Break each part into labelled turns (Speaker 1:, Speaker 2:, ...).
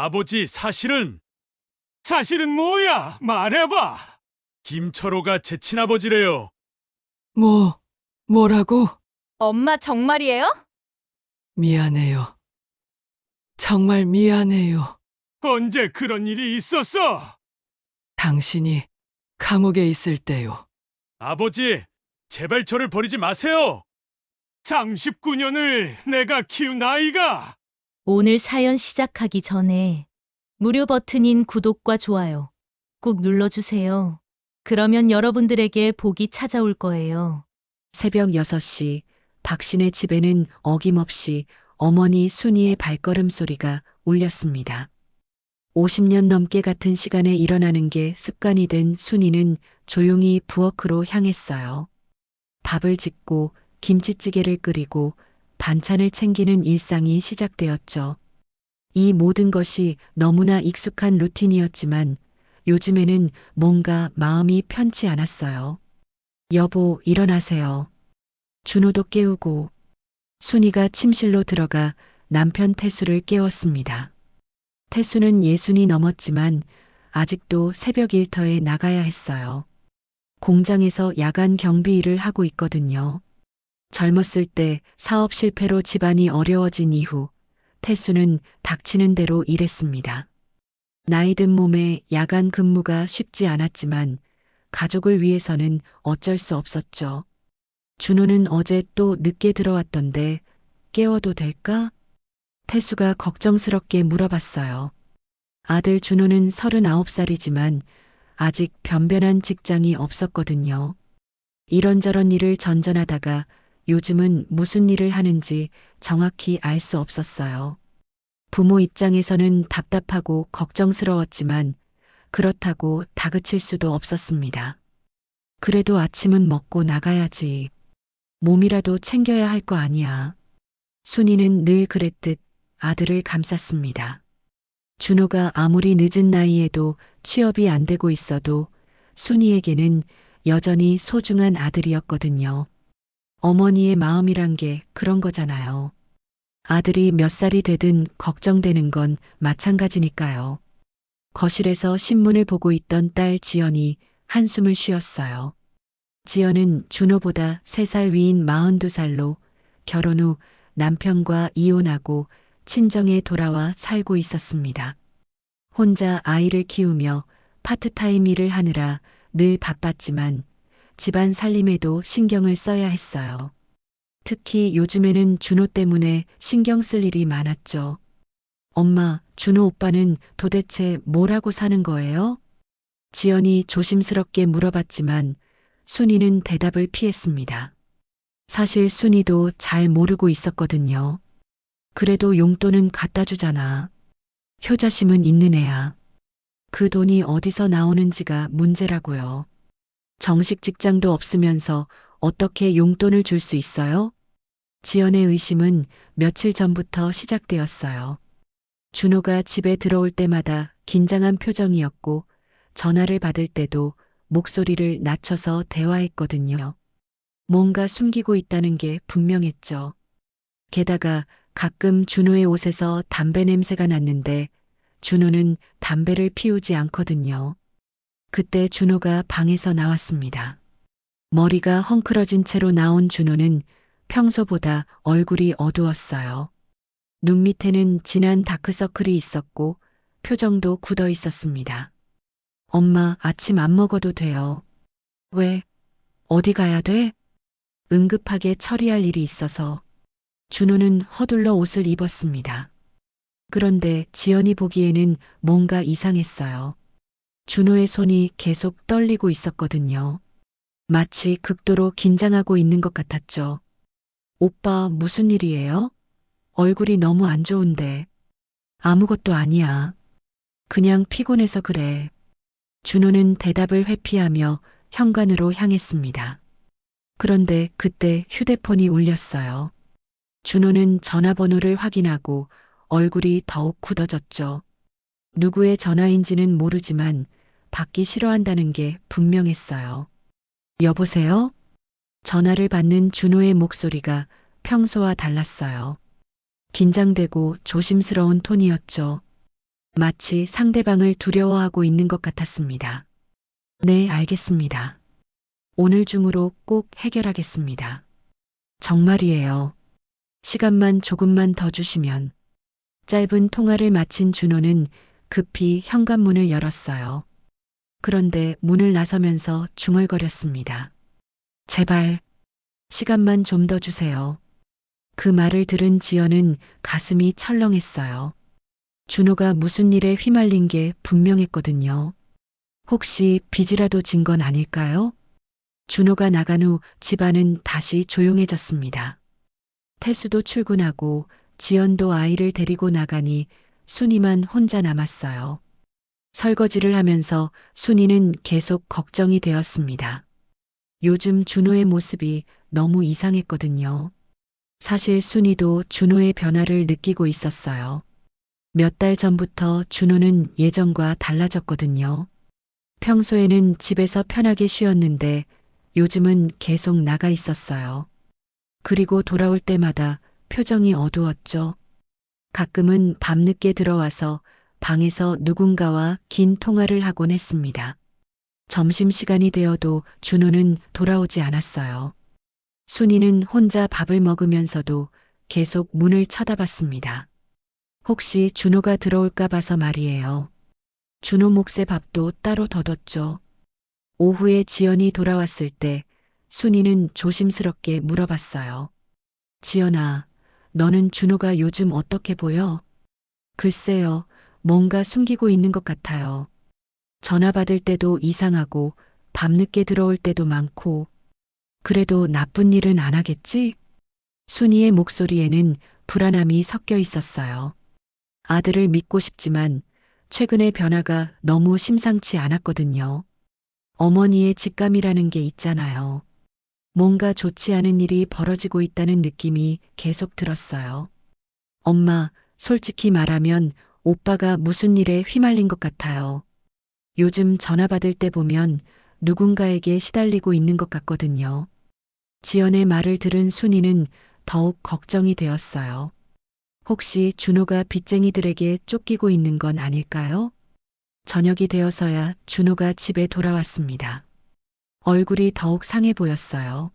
Speaker 1: 아버지, 사실은
Speaker 2: 사실은 뭐야? 말해봐.
Speaker 1: 김철호가 제 친아버지래요.
Speaker 3: 뭐라고?
Speaker 4: 엄마 정말이에요?
Speaker 3: 미안해요. 정말 미안해요.
Speaker 2: 언제 그런 일이 있었어?
Speaker 3: 당신이 감옥에 있을 때요.
Speaker 1: 아버지, 제발 저를 버리지 마세요.
Speaker 2: 39년을 내가 키운 아이가
Speaker 4: 오늘 사연 시작하기 전에 무료 버튼인 구독과 좋아요 꾹 눌러주세요. 그러면 여러분들에게 복이 찾아올 거예요.
Speaker 5: 새벽 6시 박신의 집에는 어김없이 어머니 순이의 발걸음 소리가 울렸습니다. 50년 넘게 같은 시간에 일어나는 게 습관이 된 순이는 조용히 부엌으로 향했어요. 밥을 짓고 김치찌개를 끓이고 반찬을 챙기는 일상이 시작되었죠. 이 모든 것이 너무나 익숙한 루틴이었지만 요즘에는 뭔가 마음이 편치 않았어요. 여보, 일어나세요. 준호도 깨우고 순이가 침실로 들어가 남편 태수를 깨웠습니다. 태수는 60이 넘었지만 아직도 새벽 일터에 나가야 했어요. 공장에서 야간 경비 일을 하고 있거든요. 젊었을 때 사업 실패로 집안이 어려워진 이후 태수는 닥치는 대로 일했습니다. 나이 든 몸에 야간 근무가 쉽지 않았지만 가족을 위해서는 어쩔 수 없었죠. 준호는 어제 또 늦게 들어왔던데 깨워도 될까? 태수가 걱정스럽게 물어봤어요. 아들 준호는 39살이지만 아직 변변한 직장이 없었거든요. 이런저런 일을 전전하다가 요즘은 무슨 일을 하는지 정확히 알 수 없었어요. 부모 입장에서는 답답하고 걱정스러웠지만 그렇다고 다그칠 수도 없었습니다. 그래도 아침은 먹고 나가야지. 몸이라도 챙겨야 할 거 아니야. 순이는 늘 그랬듯 아들을 감쌌습니다. 준호가 아무리 늦은 나이에도 취업이 안 되고 있어도 순이에게는 여전히 소중한 아들이었거든요. 어머니의 마음이란 게 그런 거잖아요. 아들이 몇 살이 되든 걱정되는 건 마찬가지니까요. 거실에서 신문을 보고 있던 딸 지연이 한숨을 쉬었어요. 지연은 준호보다 3살 위인 42살로 결혼 후 남편과 이혼하고 친정에 돌아와 살고 있었습니다. 혼자 아이를 키우며 파트타임 일을 하느라 늘 바빴지만 집안 살림에도 신경을 써야 했어요. 특히 요즘에는 준호 때문에 신경 쓸 일이 많았죠. 엄마, 준호 오빠는 도대체 뭘 하고 사는 거예요? 지연이 조심스럽게 물어봤지만 순이는 대답을 피했습니다. 사실 순이도 잘 모르고 있었거든요. 그래도 용돈은 갖다 주잖아. 효자심은 있는 애야. 그 돈이 어디서 나오는지가 문제라고요. 정식 직장도 없으면서 어떻게 용돈을 줄 수 있어요? 지연의 의심은 며칠 전부터 시작되었어요. 준호가 집에 들어올 때마다 긴장한 표정이었고 전화를 받을 때도 목소리를 낮춰서 대화했거든요. 뭔가 숨기고 있다는 게 분명했죠. 게다가 가끔 준호의 옷에서 담배 냄새가 났는데 준호는 담배를 피우지 않거든요. 그때 준호가 방에서 나왔습니다. 머리가 헝클어진 채로 나온 준호는 평소보다 얼굴이 어두웠어요. 눈 밑에는 진한 다크서클이 있었고 표정도 굳어 있었습니다. 엄마, 아침 안 먹어도 돼요. 왜? 어디 가야 돼? 응급하게 처리할 일이 있어서. 준호는 허둘러 옷을 입었습니다. 그런데 지연이 보기에는 뭔가 이상했어요. 준호의 손이 계속 떨리고 있었거든요. 마치 극도로 긴장하고 있는 것 같았죠. 오빠, 무슨 일이에요? 얼굴이 너무 안 좋은데. 아무것도 아니야. 그냥 피곤해서 그래. 준호는 대답을 회피하며 현관으로 향했습니다. 그런데 그때 휴대폰이 울렸어요. 준호는 전화번호를 확인하고 얼굴이 더욱 굳어졌죠. 누구의 전화인지는 모르지만 받기 싫어한다는 게 분명했어요. 여보세요? 전화를 받는 준호의 목소리가 평소와 달랐어요. 긴장되고 조심스러운 톤이었죠. 마치 상대방을 두려워하고 있는 것 같았습니다. 네, 알겠습니다. 오늘 중으로 꼭 해결하겠습니다. 정말이에요. 시간만 조금만 더 주시면. 짧은 통화를 마친 준호는 급히 현관문을 열었어요. 그런데 문을 나서면서 중얼거렸습니다. 제발, 시간만 좀 더 주세요. 그 말을 들은 지연은 가슴이 철렁했어요. 준호가 무슨 일에 휘말린 게 분명했거든요. 혹시 빚이라도 진 건 아닐까요? 준호가 나간 후 집안은 다시 조용해졌습니다. 태수도 출근하고 지연도 아이를 데리고 나가니 순이만 혼자 남았어요. 설거지를 하면서 순이는 계속 걱정이 되었습니다. 요즘 준호의 모습이 너무 이상했거든요. 사실 순이도 준호의 변화를 느끼고 있었어요. 몇 달 전부터 준호는 예전과 달라졌거든요. 평소에는 집에서 편하게 쉬었는데 요즘은 계속 나가 있었어요. 그리고 돌아올 때마다 표정이 어두웠죠. 가끔은 밤늦게 들어와서 방에서 누군가와 긴 통화를 하곤 했습니다. 점심시간이 되어도 준호는 돌아오지 않았어요. 순이는 혼자 밥을 먹으면서도 계속 문을 쳐다봤습니다. 혹시 준호가 들어올까 봐서 말이에요. 준호 몫의 밥도 따로 덜었죠. 오후에 지연이 돌아왔을 때 순이는 조심스럽게 물어봤어요. 지연아, 너는 준호가 요즘 어떻게 보여? 글쎄요, 뭔가 숨기고 있는 것 같아요. 전화 받을 때도 이상하고 밤늦게 들어올 때도 많고. 그래도 나쁜 일은 안 하겠지? 순이의 목소리에는 불안함이 섞여 있었어요. 아들을 믿고 싶지만 최근의 변화가 너무 심상치 않았거든요. 어머니의 직감이라는 게 있잖아요. 뭔가 좋지 않은 일이 벌어지고 있다는 느낌이 계속 들었어요. 엄마, 솔직히 말하면 오빠가 무슨 일에 휘말린 것 같아요. 요즘 전화 받을 때 보면 누군가에게 시달리고 있는 것 같거든요. 지연의 말을 들은 순이는 더욱 걱정이 되었어요. 혹시 준호가 빚쟁이들에게 쫓기고 있는 건 아닐까요? 저녁이 되어서야 준호가 집에 돌아왔습니다. 얼굴이 더욱 상해 보였어요.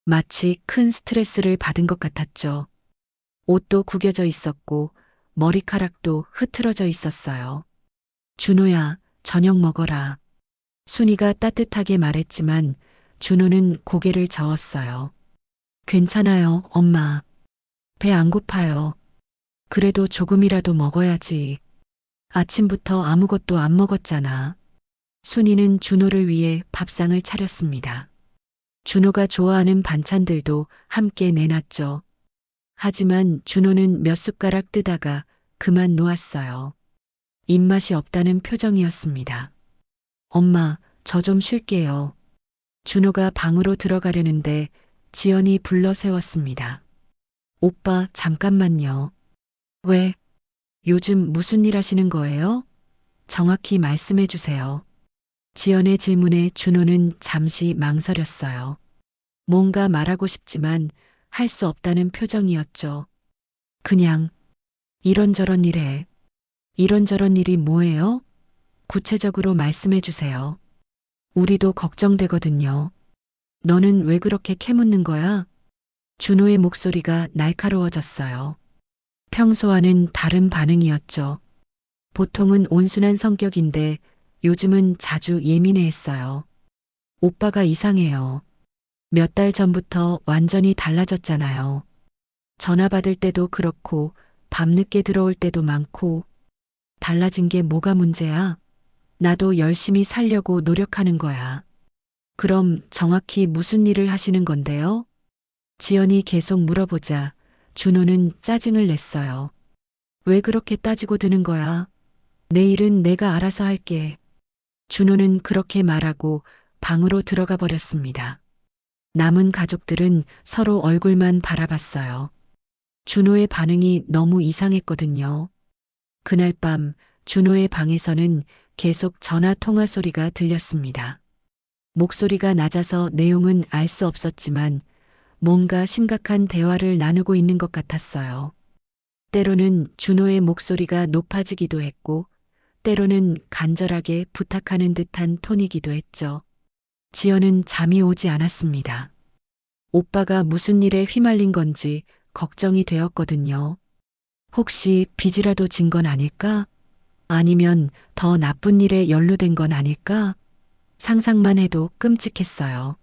Speaker 5: 마치 큰 스트레스를 받은 것 같았죠. 옷도 구겨져 있었고 머리카락도 흐트러져 있었어요. 준호야, 저녁 먹어라. 순이가 따뜻하게 말했지만 준호는 고개를 저었어요. 괜찮아요, 엄마. 배 안 고파요. 그래도 조금이라도 먹어야지. 아침부터 아무것도 안 먹었잖아. 순이는 준호를 위해 밥상을 차렸습니다. 준호가 좋아하는 반찬들도 함께 내놨죠. 하지만 준호는 몇 숟가락 뜨다가 그만 놓았어요. 입맛이 없다는 표정이었습니다. 엄마, 저 좀 쉴게요. 준호가 방으로 들어가려는데 지연이 불러 세웠습니다. 오빠, 잠깐만요. 왜? 요즘 무슨 일 하시는 거예요? 정확히 말씀해 주세요. 지연의 질문에 준호는 잠시 망설였어요. 뭔가 말하고 싶지만 할 수 없다는 표정이었죠. 그냥 이런저런 일에. 이런저런 일이 뭐예요? 구체적으로 말씀해 주세요. 우리도 걱정되거든요. 너는 왜 그렇게 캐묻는 거야? 준호의 목소리가 날카로워졌어요. 평소와는 다른 반응이었죠. 보통은 온순한 성격인데 요즘은 자주 예민해했어요. 오빠가 이상해요. 몇 달 전부터 완전히 달라졌잖아요. 전화 받을 때도 그렇고 밤늦게 들어올 때도 많고. 달라진 게 뭐가 문제야? 나도 열심히 살려고 노력하는 거야. 그럼 정확히 무슨 일을 하시는 건데요? 지연이 계속 물어보자 준호는 짜증을 냈어요. 왜 그렇게 따지고 드는 거야? 내 일은 내가 알아서 할게. 준호는 그렇게 말하고 방으로 들어가 버렸습니다. 남은 가족들은 서로 얼굴만 바라봤어요. 준호의 반응이 너무 이상했거든요. 그날 밤 준호의 방에서는 계속 전화 통화 소리가 들렸습니다. 목소리가 낮아서 내용은 알 수 없었지만 뭔가 심각한 대화를 나누고 있는 것 같았어요. 때로는 준호의 목소리가 높아지기도 했고, 때로는 간절하게 부탁하는 듯한 톤이기도 했죠. 지연은 잠이 오지 않았습니다. 오빠가 무슨 일에 휘말린 건지 걱정이 되었거든요. 혹시 빚이라도 진 건 아닐까? 아니면 더 나쁜 일에 연루된 건 아닐까? 상상만 해도 끔찍했어요.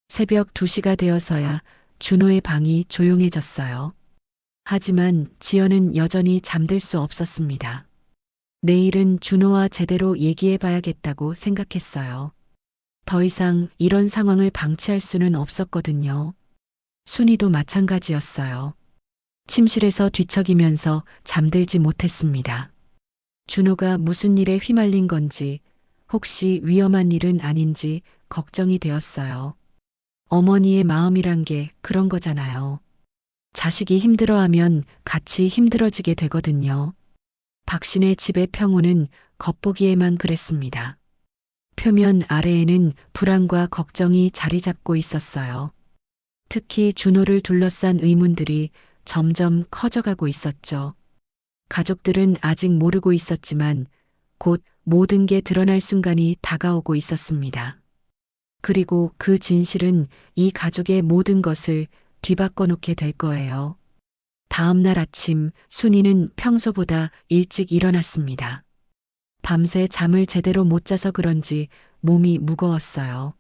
Speaker 5: 새벽 2시가 되어서야 준호의 방이 조용해졌어요. 하지만 지연은 여전히 잠들 수 없었습니다. 내일은 준호와 제대로 얘기해 봐야겠다고 생각했어요. 더 이상 이런 상황을 방치할 수는 없었거든요. 순이도 마찬가지였어요. 침실에서 뒤척이면서 잠들지 못했습니다. 준호가 무슨 일에 휘말린 건지, 혹시 위험한 일은 아닌지 걱정이 되었어요. 어머니의 마음이란 게 그런 거잖아요. 자식이 힘들어하면 같이 힘들어지게 되거든요. 박신의 집의 평온은 겉보기에만 그랬습니다. 표면 아래에는 불안과 걱정이 자리 잡고 있었어요. 특히 준호를 둘러싼 의문들이 점점 커져가고 있었죠. 가족들은 아직 모르고 있었지만 곧 모든 게 드러날 순간이 다가오고 있었습니다. 그리고 그 진실은 이 가족의 모든 것을 뒤바꿔 놓게 될 거예요. 다음 날 아침 순이는 평소보다 일찍 일어났습니다. 밤새 잠을 제대로 못 자서 그런지 몸이 무거웠어요.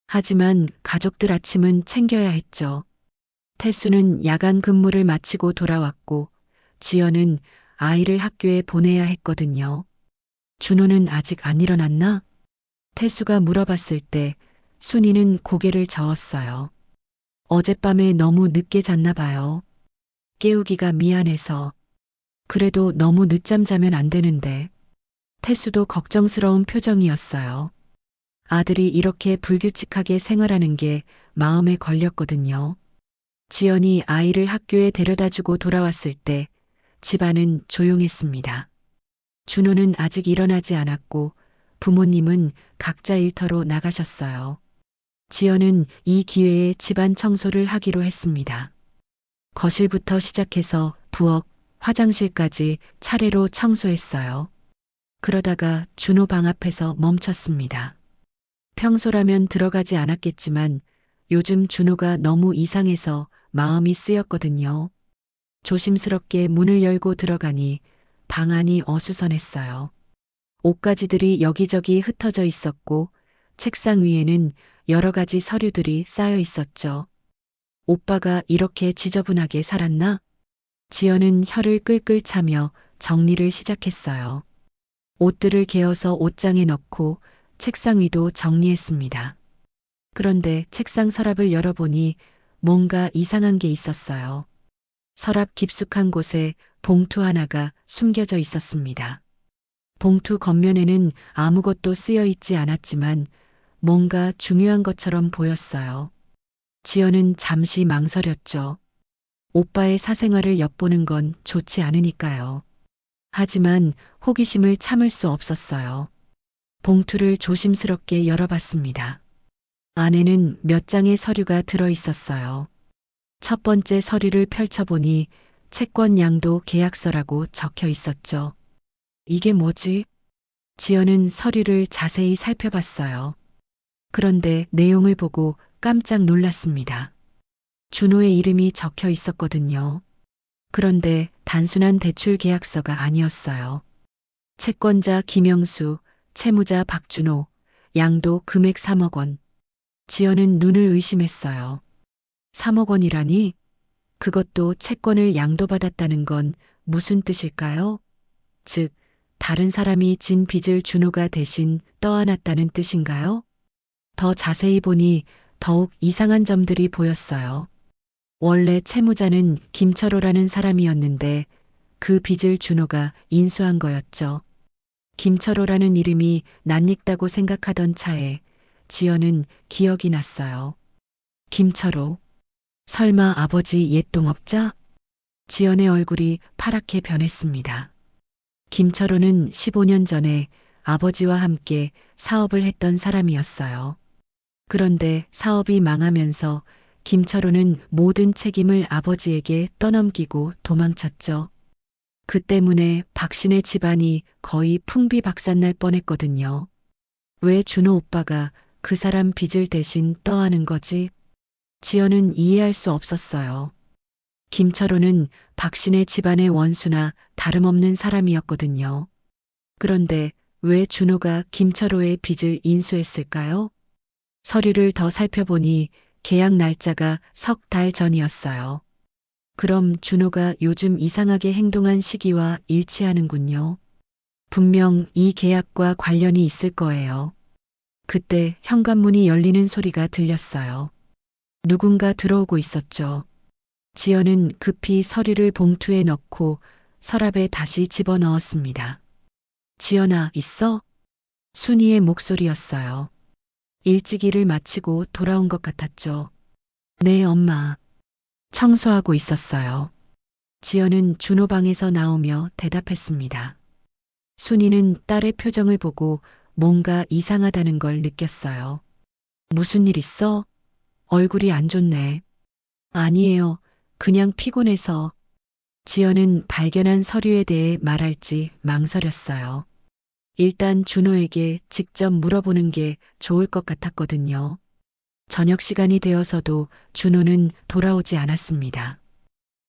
Speaker 5: 하지만 가족들 아침은 챙겨야 했죠. 태수는 야간 근무를 마치고 돌아왔고 지연은 아이를 학교에 보내야 했거든요. 준호는 아직 안 일어났나? 태수가 물어봤을 때 순이는 고개를 저었어요. 어젯밤에 너무 늦게 잤나 봐요. 깨우기가 미안해서. 그래도 너무 늦잠 자면 안 되는데. 태수도 걱정스러운 표정이었어요. 아들이 이렇게 불규칙하게 생활하는 게 마음에 걸렸거든요. 지연이 아이를 학교에 데려다 주고 돌아왔을 때 집안은 조용했습니다. 준호는 아직 일어나지 않았고 부모님은 각자 일터로 나가셨어요. 지연은 이 기회에 집안 청소를 하기로 했습니다. 거실부터 시작해서 부엌, 화장실까지 차례로 청소했어요. 그러다가 준호 방 앞에서 멈췄습니다. 평소라면 들어가지 않았겠지만 요즘 준호가 너무 이상해서 마음이 쓰였거든요. 조심스럽게 문을 열고 들어가니 방 안이 어수선했어요. 옷가지들이 여기저기 흩어져 있었고 책상 위에는 여러 가지 서류들이 쌓여 있었죠. 오빠가 이렇게 지저분하게 살았나? 지연은 혀를 끌끌 차며 정리를 시작했어요. 옷들을 개어서 옷장에 넣고 책상 위도 정리했습니다. 그런데 책상 서랍을 열어보니 뭔가 이상한 게 있었어요. 서랍 깊숙한 곳에 봉투 하나가 숨겨져 있었습니다. 봉투 겉면에는 아무것도 쓰여 있지 않았지만 뭔가 중요한 것처럼 보였어요. 지연은 잠시 망설였죠. 오빠의 사생활을 엿보는 건 좋지 않으니까요. 하지만 호기심을 참을 수 없었어요. 봉투를 조심스럽게 열어봤습니다. 안에는 몇 장의 서류가 들어 있었어요. 첫 번째 서류를 펼쳐보니 채권 양도 계약서라고 적혀 있었죠. 이게 뭐지? 지연은 서류를 자세히 살펴봤어요. 그런데 내용을 보고 깜짝 놀랐습니다. 준호의 이름이 적혀 있었거든요. 그런데 단순한 대출 계약서가 아니었어요. 채권자 김영수, 채무자 박준호, 양도 금액 3억 원. 지연은 눈을 의심했어요. 3억 원이라니? 그것도 채권을 양도받았다는 건 무슨 뜻일까요? 즉, 다른 사람이 진 빚을 준호가 대신 떠안았다는 뜻인가요? 더 자세히 보니 더욱 이상한 점들이 보였어요. 원래 채무자는 김철호라는 사람이었는데 그 빚을 준호가 인수한 거였죠. 김철호라는 이름이 낯익다고 생각하던 차에 지연은 기억이 났어요. 김철호. 설마 아버지 옛동업자? 지연의 얼굴이 파랗게 변했습니다. 김철호는 15년 전에 아버지와 함께 사업을 했던 사람이었어요. 그런데 사업이 망하면서 김철호는 모든 책임을 아버지에게 떠넘기고 도망쳤죠. 그 때문에 박신의 집안이 거의 풍비박산날 뻔했거든요. 왜 준호 오빠가 그 사람 빚을 대신 떠안은 거지? 지연은 이해할 수 없었어요. 김철호는 박신의 집안의 원수나 다름없는 사람이었거든요. 그런데 왜 준호가 김철호의 빚을 인수했을까요? 서류를 더 살펴보니 계약 날짜가 석 달 전이었어요. 그럼 준호가 요즘 이상하게 행동한 시기와 일치하는군요. 분명 이 계약과 관련이 있을 거예요. 그때 현관문이 열리는 소리가 들렸어요. 누군가 들어오고 있었죠. 지연은 급히 서류를 봉투에 넣고 서랍에 다시 집어넣었습니다. 지연아, 있어? 순이의 목소리였어요. 일찍 일을 마치고 돌아온 것 같았죠. 네, 엄마. 청소하고 있었어요. 지연은 준호 방에서 나오며 대답했습니다. 순이는 딸의 표정을 보고 뭔가 이상하다는 걸 느꼈어요. 무슨 일 있어? 얼굴이 안 좋네. 아니에요. 그냥 피곤해서. 지연은 발견한 서류에 대해 말할지 망설였어요. 일단 준호에게 직접 물어보는 게 좋을 것 같았거든요. 저녁 시간이 되어서도 준호는 돌아오지 않았습니다.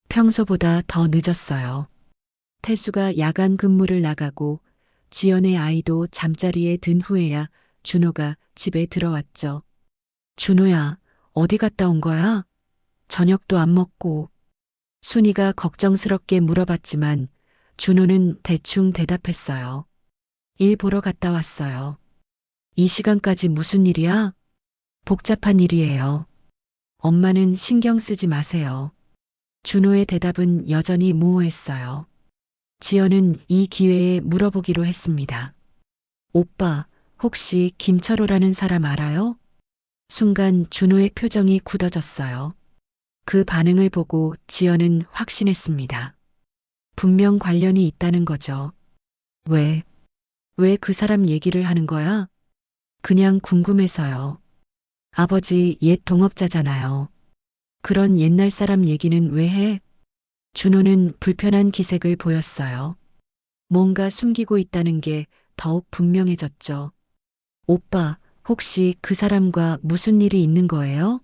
Speaker 5: 평소보다 더 늦었어요. 태수가 야간 근무를 나가고 지연의 아이도 잠자리에 든 후에야 준호가 집에 들어왔죠. 준호야, 어디 갔다 온 거야? 저녁도 안 먹고. 순이가 걱정스럽게 물어봤지만 준호는 대충 대답했어요. 일 보러 갔다 왔어요. 이 시간까지 무슨 일이야? 복잡한 일이에요. 엄마는 신경 쓰지 마세요. 준호의 대답은 여전히 모호했어요. 지연은 이 기회에 물어보기로 했습니다. 오빠, 혹시 김철호라는 사람 알아요? 순간 준호의 표정이 굳어졌어요. 그 반응을 보고 지연은 확신했습니다. 분명 관련이 있다는 거죠. 왜 그 사람 얘기를 하는 거야? 그냥 궁금해서요. 아버지 옛 동업자잖아요. 그런 옛날 사람 얘기는 왜 해? 준호는 불편한 기색을 보였어요. 뭔가 숨기고 있다는 게 더욱 분명해졌죠. 오빠, 혹시 그 사람과 무슨 일이 있는 거예요?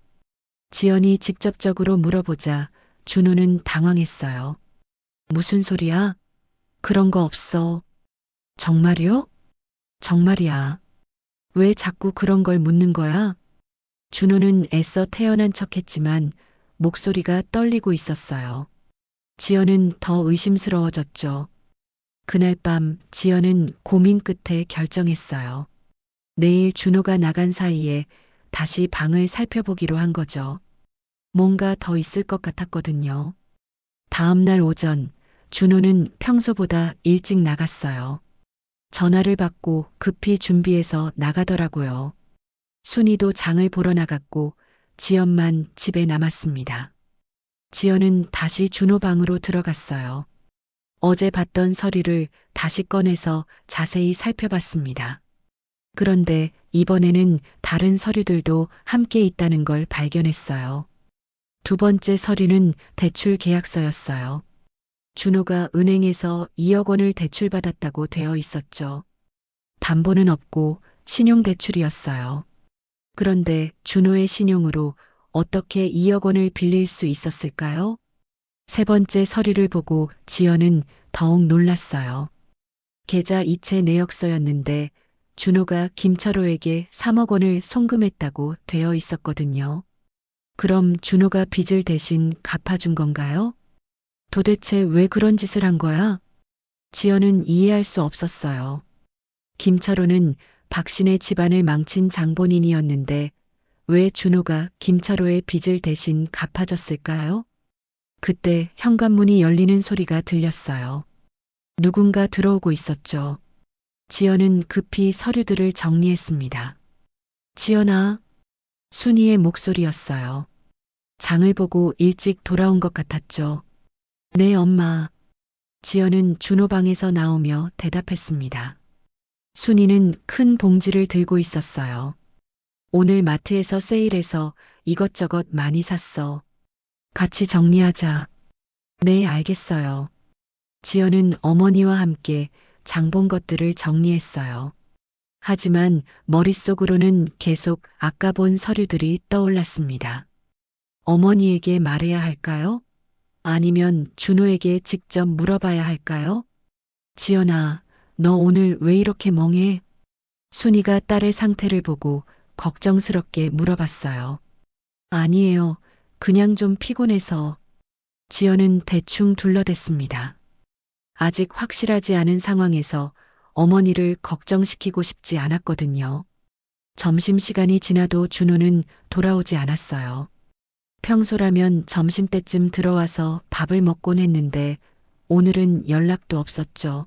Speaker 5: 지연이 직접적으로 물어보자 준호는 당황했어요. 무슨 소리야? 그런 거 없어. 정말이요? 정말이야. 왜 자꾸 그런 걸 묻는 거야? 준호는 애써 태연한 척했지만 목소리가 떨리고 있었어요. 지연은 더 의심스러워졌죠. 그날 밤 지연은 고민 끝에 결정했어요. 내일 준호가 나간 사이에 다시 방을 살펴보기로 한 거죠. 뭔가 더 있을 것 같았거든요. 다음 날 오전 준호는 평소보다 일찍 나갔어요. 전화를 받고 급히 준비해서 나가더라고요. 순이도 장을 보러 나갔고 지연만 집에 남았습니다. 지연은 다시 준호 방으로 들어갔어요. 어제 봤던 서류를 다시 꺼내서 자세히 살펴봤습니다. 그런데 이번에는 다른 서류들도 함께 있다는 걸 발견했어요. 두 번째 서류는 대출 계약서였어요. 준호가 은행에서 2억 원을 대출받았다고 되어 있었죠. 담보는 없고 신용대출이었어요. 그런데 준호의 신용으로 어떻게 2억 원을 빌릴 수 있었을까요? 세 번째 서류를 보고 지연은 더욱 놀랐어요. 계좌 이체 내역서였는데 준호가 김철호에게 3억 원을 송금했다고 되어 있었거든요. 그럼 준호가 빚을 대신 갚아준 건가요? 도대체 왜 그런 짓을 한 거야? 지연은 이해할 수 없었어요. 김철호는 박신의 집안을 망친 장본인이었는데 왜 준호가 김철호의 빚을 대신 갚아줬을까요? 그때 현관문이 열리는 소리가 들렸어요. 누군가 들어오고 있었죠. 지연은 급히 서류들을 정리했습니다. 지연아, 순이의 목소리였어요. 장을 보고 일찍 돌아온 것 같았죠. 네, 엄마. 지연은 준호 방에서 나오며 대답했습니다. 순이는 큰 봉지를 들고 있었어요. 오늘 마트에서 세일해서 이것저것 많이 샀어. 같이 정리하자. 네, 알겠어요. 지연은 어머니와 함께 장본 것들을 정리했어요. 하지만 머릿속으로는 계속 아까 본 서류들이 떠올랐습니다. 어머니에게 말해야 할까요? 아니면 준호에게 직접 물어봐야 할까요? 지연아, 너 오늘 왜 이렇게 멍해? 순이가 딸의 상태를 보고 걱정스럽게 물어봤어요. 아니에요. 그냥 좀 피곤해서. 지연은 대충 둘러댔습니다. 아직 확실하지 않은 상황에서 어머니를 걱정시키고 싶지 않았거든요. 점심시간이 지나도 준호는 돌아오지 않았어요. 평소라면 점심때쯤 들어와서 밥을 먹곤 했는데 오늘은 연락도 없었죠.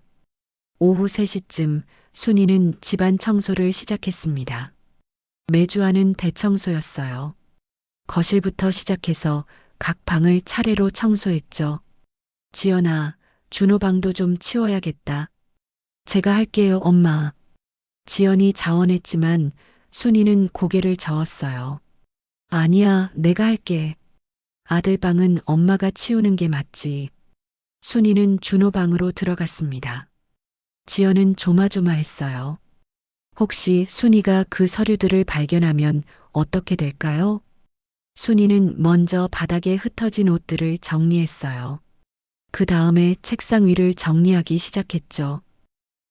Speaker 5: 오후 3시쯤 순이는 집안 청소를 시작했습니다. 매주 하는 대청소였어요. 거실부터 시작해서 각 방을 차례로 청소했죠. 지연아, 준호 방도 좀 치워야겠다. 제가 할게요, 엄마. 지연이 자원했지만 순이는 고개를 저었어요. 아니야, 내가 할게. 아들 방은 엄마가 치우는 게 맞지. 순이는 준호 방으로 들어갔습니다. 지연은 조마조마했어요. 혹시 순이가 그 서류들을 발견하면 어떻게 될까요? 순이는 먼저 바닥에 흩어진 옷들을 정리했어요. 그 다음에 책상 위를 정리하기 시작했죠.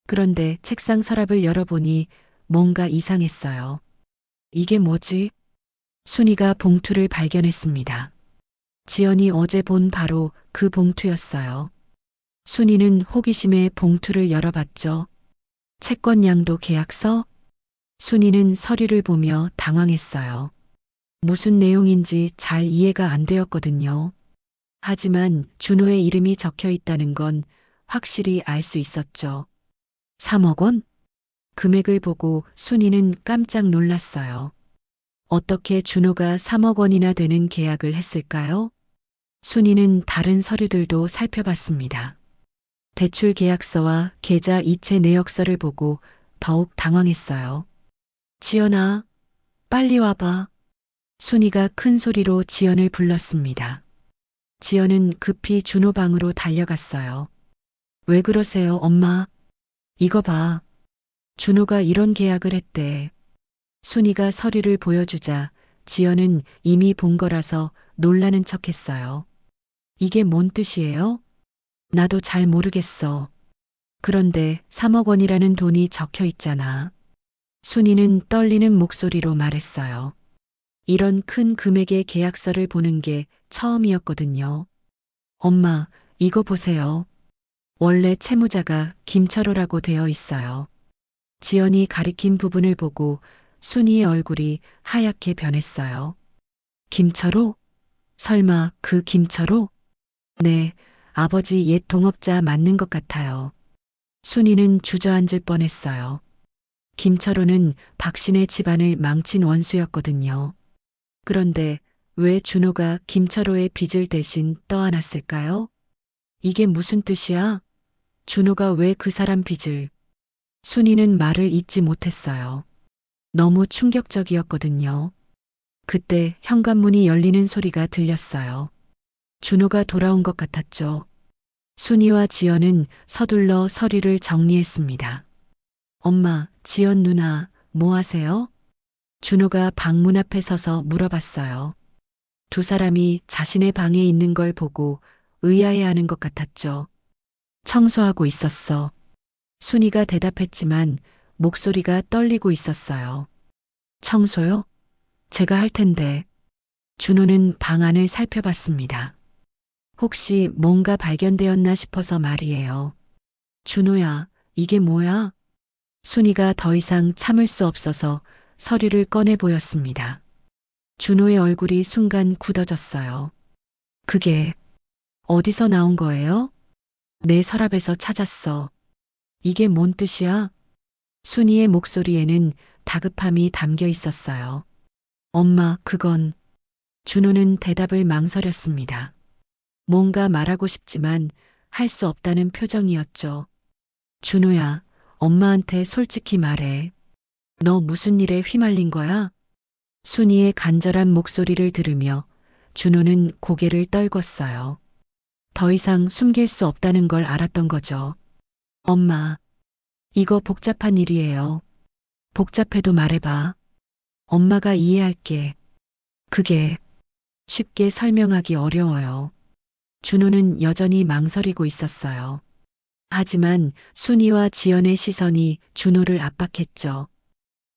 Speaker 5: 그런데 책상 서랍을 열어보니 뭔가 이상했어요. 이게 뭐지? 순이가 봉투를 발견했습니다. 지연이 어제 본 바로 그 봉투였어요. 순이는 호기심에 봉투를 열어봤죠. 채권양도 계약서? 순이는 서류를 보며 당황했어요. 무슨 내용인지 잘 이해가 안 되었거든요. 하지만 준호의 이름이 적혀 있다는 건 확실히 알 수 있었죠. 3억 원? 금액을 보고 순이는 깜짝 놀랐어요. 어떻게 준호가 3억 원이나 되는 계약을 했을까요? 순이는 다른 서류들도 살펴봤습니다. 대출 계약서와 계좌 이체 내역서를 보고 더욱 당황했어요. 지연아, 빨리 와봐. 순이가 큰 소리로 지연을 불렀습니다. 지연은 급히 준호 방으로 달려갔어요. 왜 그러세요, 엄마? 이거 봐. 준호가 이런 계약을 했대. 순이가 서류를 보여주자 지연은 이미 본 거라서 놀라는 척했어요. 이게 뭔 뜻이에요? 나도 잘 모르겠어. 그런데 3억 원이라는 돈이 적혀 있잖아. 순이는 떨리는 목소리로 말했어요. 이런 큰 금액의 계약서를 보는 게 처음이었거든요. 엄마, 이거 보세요. 원래 채무자가 김철호라고 되어 있어요. 지연이 가리킨 부분을 보고 순이의 얼굴이 하얗게 변했어요. 김철호? 설마 그 김철호? 네, 아버지 옛 동업자 맞는 것 같아요. 순이는 주저앉을 뻔했어요. 김철호는 박신의 집안을 망친 원수였거든요. 그런데 왜 준호가 김철호의 빚을 대신 떠안았을까요? 이게 무슨 뜻이야? 준호가 왜 그 사람 빚을? 순이는 말을 잇지 못했어요. 너무 충격적이었거든요. 그때 현관문이 열리는 소리가 들렸어요. 준호가 돌아온 것 같았죠. 순이와 지연은 서둘러 서류를 정리했습니다. 엄마, 지연 누나, 뭐 하세요? 준호가 방문 앞에 서서 물어봤어요. 두 사람이 자신의 방에 있는 걸 보고 의아해하는 것 같았죠. 청소하고 있었어. 순이가 대답했지만 목소리가 떨리고 있었어요. 청소요? 제가 할 텐데. 준호는 방 안을 살펴봤습니다. 혹시 뭔가 발견되었나 싶어서 말이에요. 준호야, 이게 뭐야? 순이가 더 이상 참을 수 없어서 서류를 꺼내 보였습니다. 준호의 얼굴이 순간 굳어졌어요. 그게 어디서 나온 거예요? 내 서랍에서 찾았어. 이게 뭔 뜻이야? 순이의 목소리에는 다급함이 담겨 있었어요. 엄마, 그건... 준호는 대답을 망설였습니다. 뭔가 말하고 싶지만 할 수 없다는 표정이었죠. 준호야, 엄마한테 솔직히 말해. 너 무슨 일에 휘말린 거야? 순이의 간절한 목소리를 들으며 준호는 고개를 떨궜어요. 더 이상 숨길 수 없다는 걸 알았던 거죠. 엄마, 이거 복잡한 일이에요. 복잡해도 말해봐. 엄마가 이해할게. 그게 쉽게 설명하기 어려워요. 준호는 여전히 망설이고 있었어요. 하지만 순이와 지연의 시선이 준호를 압박했죠.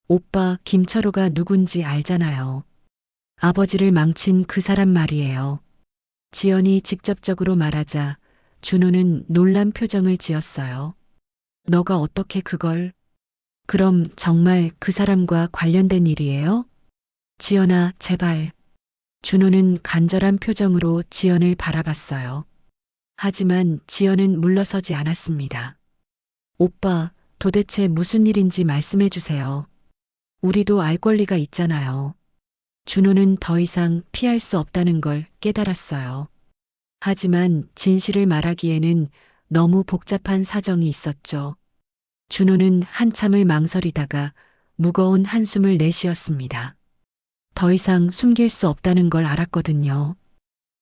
Speaker 5: 오빠 김철호가 누군지 알잖아요. 아버지를 망친 그 사람 말이에요. 지연이 직접적으로 말하자 준호는 놀란 표정을 지었어요. 너가 어떻게 그걸? 그럼 정말 그 사람과 관련된 일이에요? 지연아, 제발. 준호는 간절한 표정으로 지연을 바라봤어요. 하지만 지연은 물러서지 않았습니다. 오빠, 도대체 무슨 일인지 말씀해 주세요. 우리도 알 권리가 있잖아요. 준호는 더 이상 피할 수 없다는 걸 깨달았어요. 하지만 진실을 말하기에는 너무 복잡한 사정이 있었죠. 준호는 한참을 망설이다가 무거운 한숨을 내쉬었습니다. 더 이상 숨길 수 없다는 걸 알았거든요.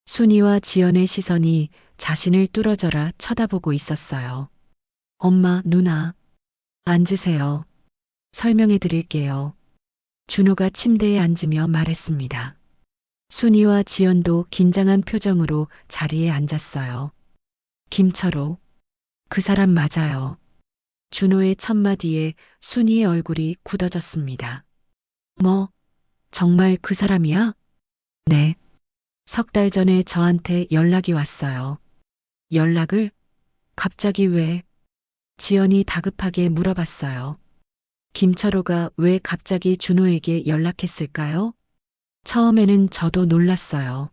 Speaker 5: 순이와 지연의 시선이 자신을 뚫어져라 쳐다보고 있었어요. 엄마, 누나, 앉으세요. 설명해 드릴게요. 준호가 침대에 앉으며 말했습니다. 순이와 지연도 긴장한 표정으로 자리에 앉았어요. 김철호, 그 사람 맞아요. 준호의 첫마디에 순이의 얼굴이 굳어졌습니다. 뭐, 정말 그 사람이야? 네. 석 달 전에 저한테 연락이 왔어요. 연락을? 갑자기 왜? 지연이 다급하게 물어봤어요. 김철호가 왜 갑자기 준호에게 연락했을까요? 처음에는 저도 놀랐어요.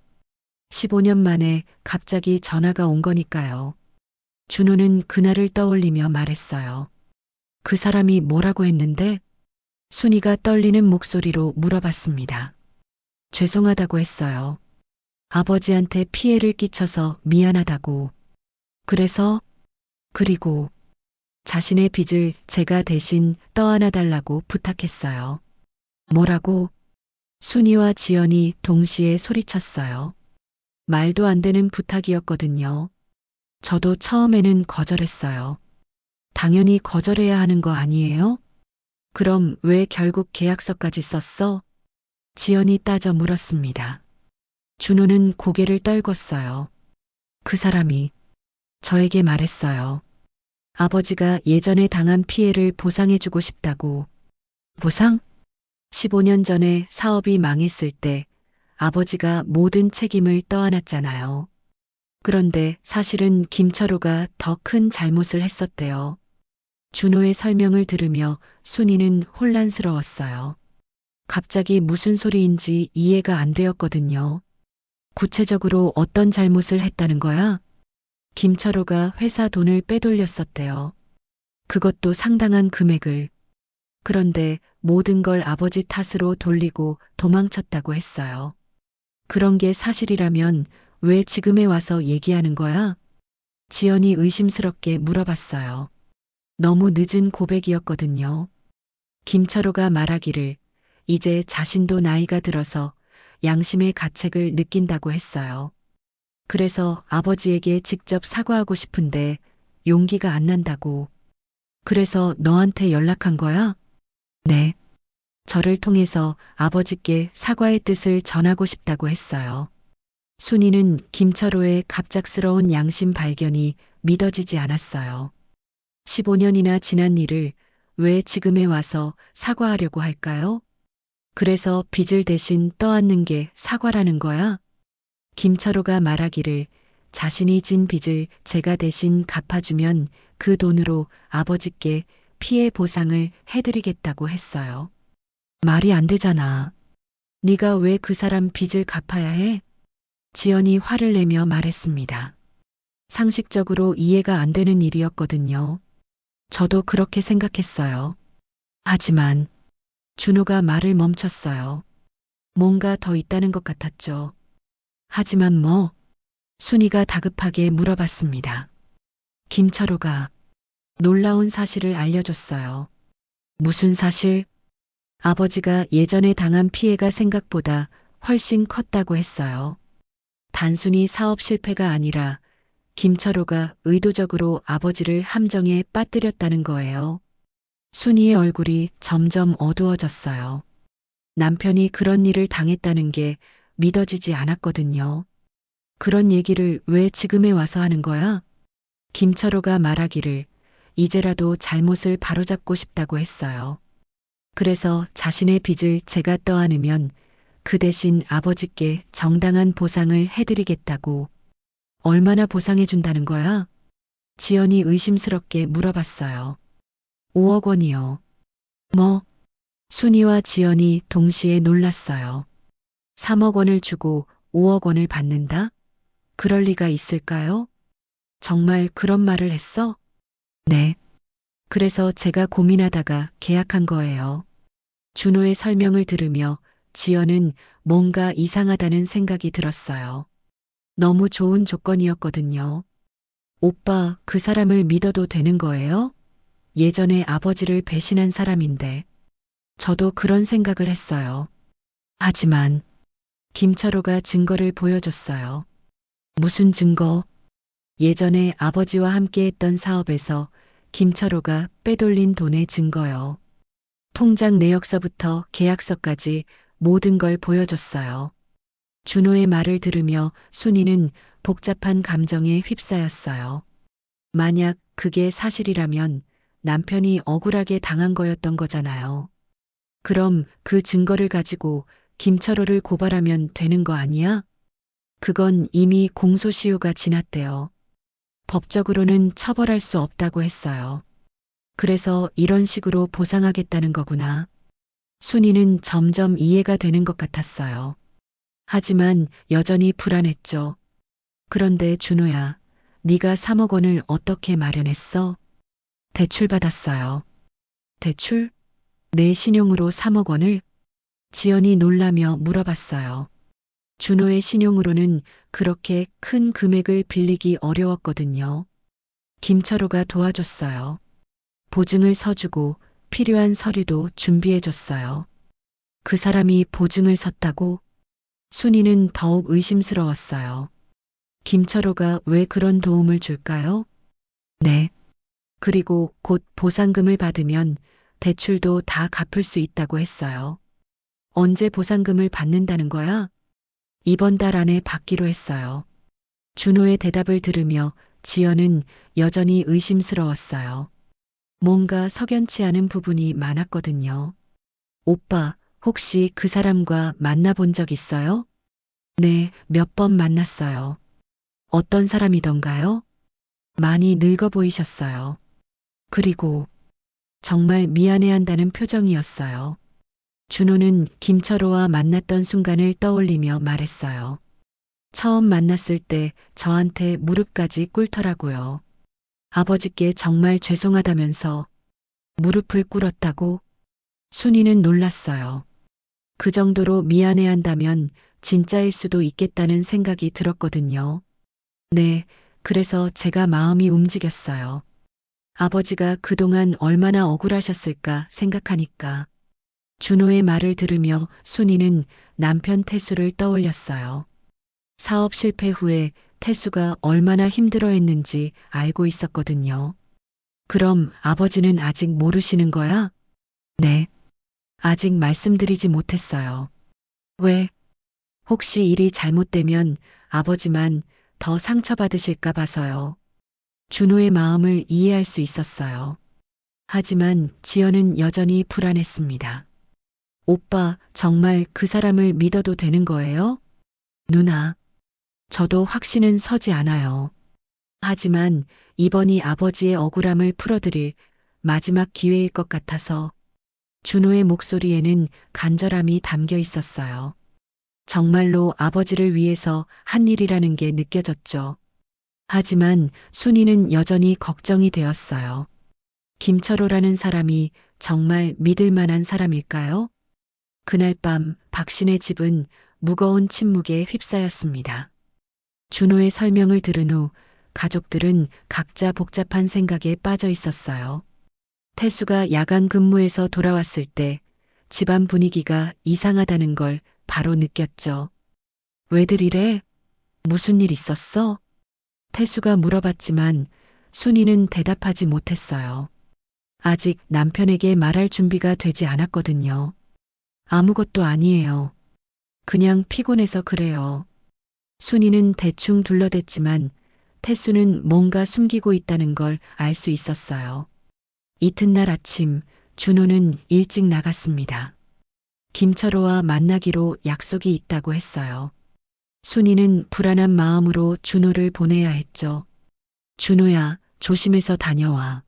Speaker 5: 15년 만에 갑자기 전화가 온 거니까요. 준호는 그날을 떠올리며 말했어요. 그 사람이 뭐라고 했는데? 순이가 떨리는 목소리로 물어봤습니다. 죄송하다고 했어요. 아버지한테 피해를 끼쳐서 미안하다고. 그리고 자신의 빚을 제가 대신 떠안아달라고 부탁했어요. 뭐라고? 순이와 지연이 동시에 소리쳤어요. 말도 안 되는 부탁이었거든요. 저도 처음에는 거절했어요. 당연히 거절해야 하는 거 아니에요? 그럼 왜 결국 계약서까지 썼어? 지연이 따져 물었습니다. 준호는 고개를 떨궜어요. 그 사람이 저에게 말했어요. 아버지가 예전에 당한 피해를 보상해주고 싶다고. 보상? 15년 전에 사업이 망했을 때 아버지가 모든 책임을 떠안았잖아요. 그런데 사실은 김철호가 더 큰 잘못을 했었대요. 준호의 설명을 들으며 순이는 혼란스러웠어요. 갑자기 무슨 소리인지 이해가 안 되었거든요. 구체적으로 어떤 잘못을 했다는 거야? 김철호가 회사 돈을 빼돌렸었대요. 그것도 상당한 금액을. 그런데 모든 걸 아버지 탓으로 돌리고 도망쳤다고 했어요. 그런 게 사실이라면 왜 지금에 와서 얘기하는 거야? 지연이 의심스럽게 물어봤어요. 너무 늦은 고백이었거든요. 김철호가 말하기를 이제 자신도 나이가 들어서 양심의 가책을 느낀다고 했어요. 그래서 아버지에게 직접 사과하고 싶은데 용기가 안 난다고. 그래서 너한테 연락한 거야? 네. 저를 통해서 아버지께 사과의 뜻을 전하고 싶다고 했어요. 순이는 김철호의 갑작스러운 양심 발견이 믿어지지 않았어요. 15년이나 지난 일을 왜 지금에 와서 사과하려고 할까요? 그래서 빚을 대신 떠안는 게 사과라는 거야? 김철호가 말하기를 자신이 진 빚을 제가 대신 갚아주면 그 돈으로 아버지께 피해 보상을 해드리겠다고 했어요. 말이 안 되잖아. 네가 왜 그 사람 빚을 갚아야 해? 지연이 화를 내며 말했습니다. 상식적으로 이해가 안 되는 일이었거든요. 저도 그렇게 생각했어요. 하지만 준호가 말을 멈췄어요. 뭔가 더 있다는 것 같았죠. 하지만 뭐? 순이가 다급하게 물어봤습니다. 김철호가 놀라운 사실을 알려줬어요. 무슨 사실? 아버지가 예전에 당한 피해가 생각보다 훨씬 컸다고 했어요. 단순히 사업 실패가 아니라 김철호가 의도적으로 아버지를 함정에 빠뜨렸다는 거예요. 순이의 얼굴이 점점 어두워졌어요. 남편이 그런 일을 당했다는 게 믿어지지 않았거든요. 그런 얘기를 왜 지금에 와서 하는 거야? 김철호가 말하기를 이제라도 잘못을 바로잡고 싶다고 했어요. 그래서 자신의 빚을 제가 떠안으면 그 대신 아버지께 정당한 보상을 해드리겠다고. 얼마나 보상해준다는 거야? 지연이 의심스럽게 물어봤어요. 5억 원이요. 뭐? 순이와 지연이 동시에 놀랐어요. 3억 원을 주고 5억 원을 받는다? 그럴 리가 있을까요? 정말 그런 말을 했어? 네. 그래서 제가 고민하다가 계약한 거예요. 준호의 설명을 들으며 지연은 뭔가 이상하다는 생각이 들었어요. 너무 좋은 조건이었거든요. 오빠, 그 사람을 믿어도 되는 거예요? 예전에 아버지를 배신한 사람인데. 저도 그런 생각을 했어요. 하지만 김철호가 증거를 보여줬어요. 무슨 증거? 예전에 아버지와 함께 했던 사업에서 김철호가 빼돌린 돈의 증거요. 통장 내역서부터 계약서까지 모든 걸 보여줬어요. 준호의 말을 들으며 순이는 복잡한 감정에 휩싸였어요. 만약 그게 사실이라면 남편이 억울하게 당한 거였던 거잖아요. 그럼 그 증거를 가지고 김철호를 고발하면 되는 거 아니야? 그건 이미 공소시효가 지났대요. 법적으로는 처벌할 수 없다고 했어요. 그래서 이런 식으로 보상하겠다는 거구나. 순이는 점점 이해가 되는 것 같았어요. 하지만 여전히 불안했죠. 그런데 준호야, 네가 3억 원을 어떻게 마련했어? 대출받았어요. 대출? 내 신용으로 3억 원을? 지연이 놀라며 물어봤어요. 준호의 신용으로는 그렇게 큰 금액을 빌리기 어려웠거든요. 김철호가 도와줬어요. 보증을 서주고 필요한 서류도 준비해줬어요. 그 사람이 보증을 섰다고? 순이는 더욱 의심스러웠어요. 김철호가 왜 그런 도움을 줄까요? 네. 그리고 곧 보상금을 받으면 대출도 다 갚을 수 있다고 했어요. 언제 보상금을 받는다는 거야? 이번 달 안에 받기로 했어요. 준호의 대답을 들으며 지연은 여전히 의심스러웠어요. 뭔가 석연치 않은 부분이 많았거든요. 오빠, 혹시 그 사람과 만나본 적 있어요? 네, 몇 번 만났어요. 어떤 사람이던가요? 많이 늙어 보이셨어요. 그리고 정말 미안해한다는 표정이었어요. 준호는 김철호와 만났던 순간을 떠올리며 말했어요. 처음 만났을 때 저한테 무릎까지 꿇더라고요. 아버지께 정말 죄송하다면서 무릎을 꿇었다고? 순이는 놀랐어요. 그 정도로 미안해한다면 진짜일 수도 있겠다는 생각이 들었거든요. 네, 그래서 제가 마음이 움직였어요. 아버지가 그동안 얼마나 억울하셨을까 생각하니까. 준호의 말을 들으며 순이는 남편 태수를 떠올렸어요. 사업 실패 후에 태수가 얼마나 힘들어했는지 알고 있었거든요. 그럼 아버지는 아직 모르시는 거야? 네. 아직 말씀드리지 못했어요. 왜? 혹시 일이 잘못되면 아버지만 더 상처받으실까 봐서요. 준호의 마음을 이해할 수 있었어요. 하지만 지연은 여전히 불안했습니다. 오빠, 정말 그 사람을 믿어도 되는 거예요? 누나, 저도 확신은 서지 않아요. 하지만 이번이 아버지의 억울함을 풀어드릴 마지막 기회일 것 같아서. 준호의 목소리에는 간절함이 담겨 있었어요. 정말로 아버지를 위해서 한 일이라는 게 느껴졌죠. 하지만 순이는 여전히 걱정이 되었어요. 김철호라는 사람이 정말 믿을 만한 사람일까요? 그날 밤 박신의 집은 무거운 침묵에 휩싸였습니다. 준호의 설명을 들은 후 가족들은 각자 복잡한 생각에 빠져 있었어요. 태수가 야간 근무에서 돌아왔을 때 집안 분위기가 이상하다는 걸 바로 느꼈죠. 왜들 이래? 무슨 일 있었어? 태수가 물어봤지만 순이는 대답하지 못했어요. 아직 남편에게 말할 준비가 되지 않았거든요. 아무것도 아니에요. 그냥 피곤해서 그래요. 순이는 대충 둘러댔지만 태수는 뭔가 숨기고 있다는 걸 알 수 있었어요. 이튿날 아침 준호는 일찍 나갔습니다. 김철호와 만나기로 약속이 있다고 했어요. 순이는 불안한 마음으로 준호를 보내야 했죠. 준호야, 조심해서 다녀와.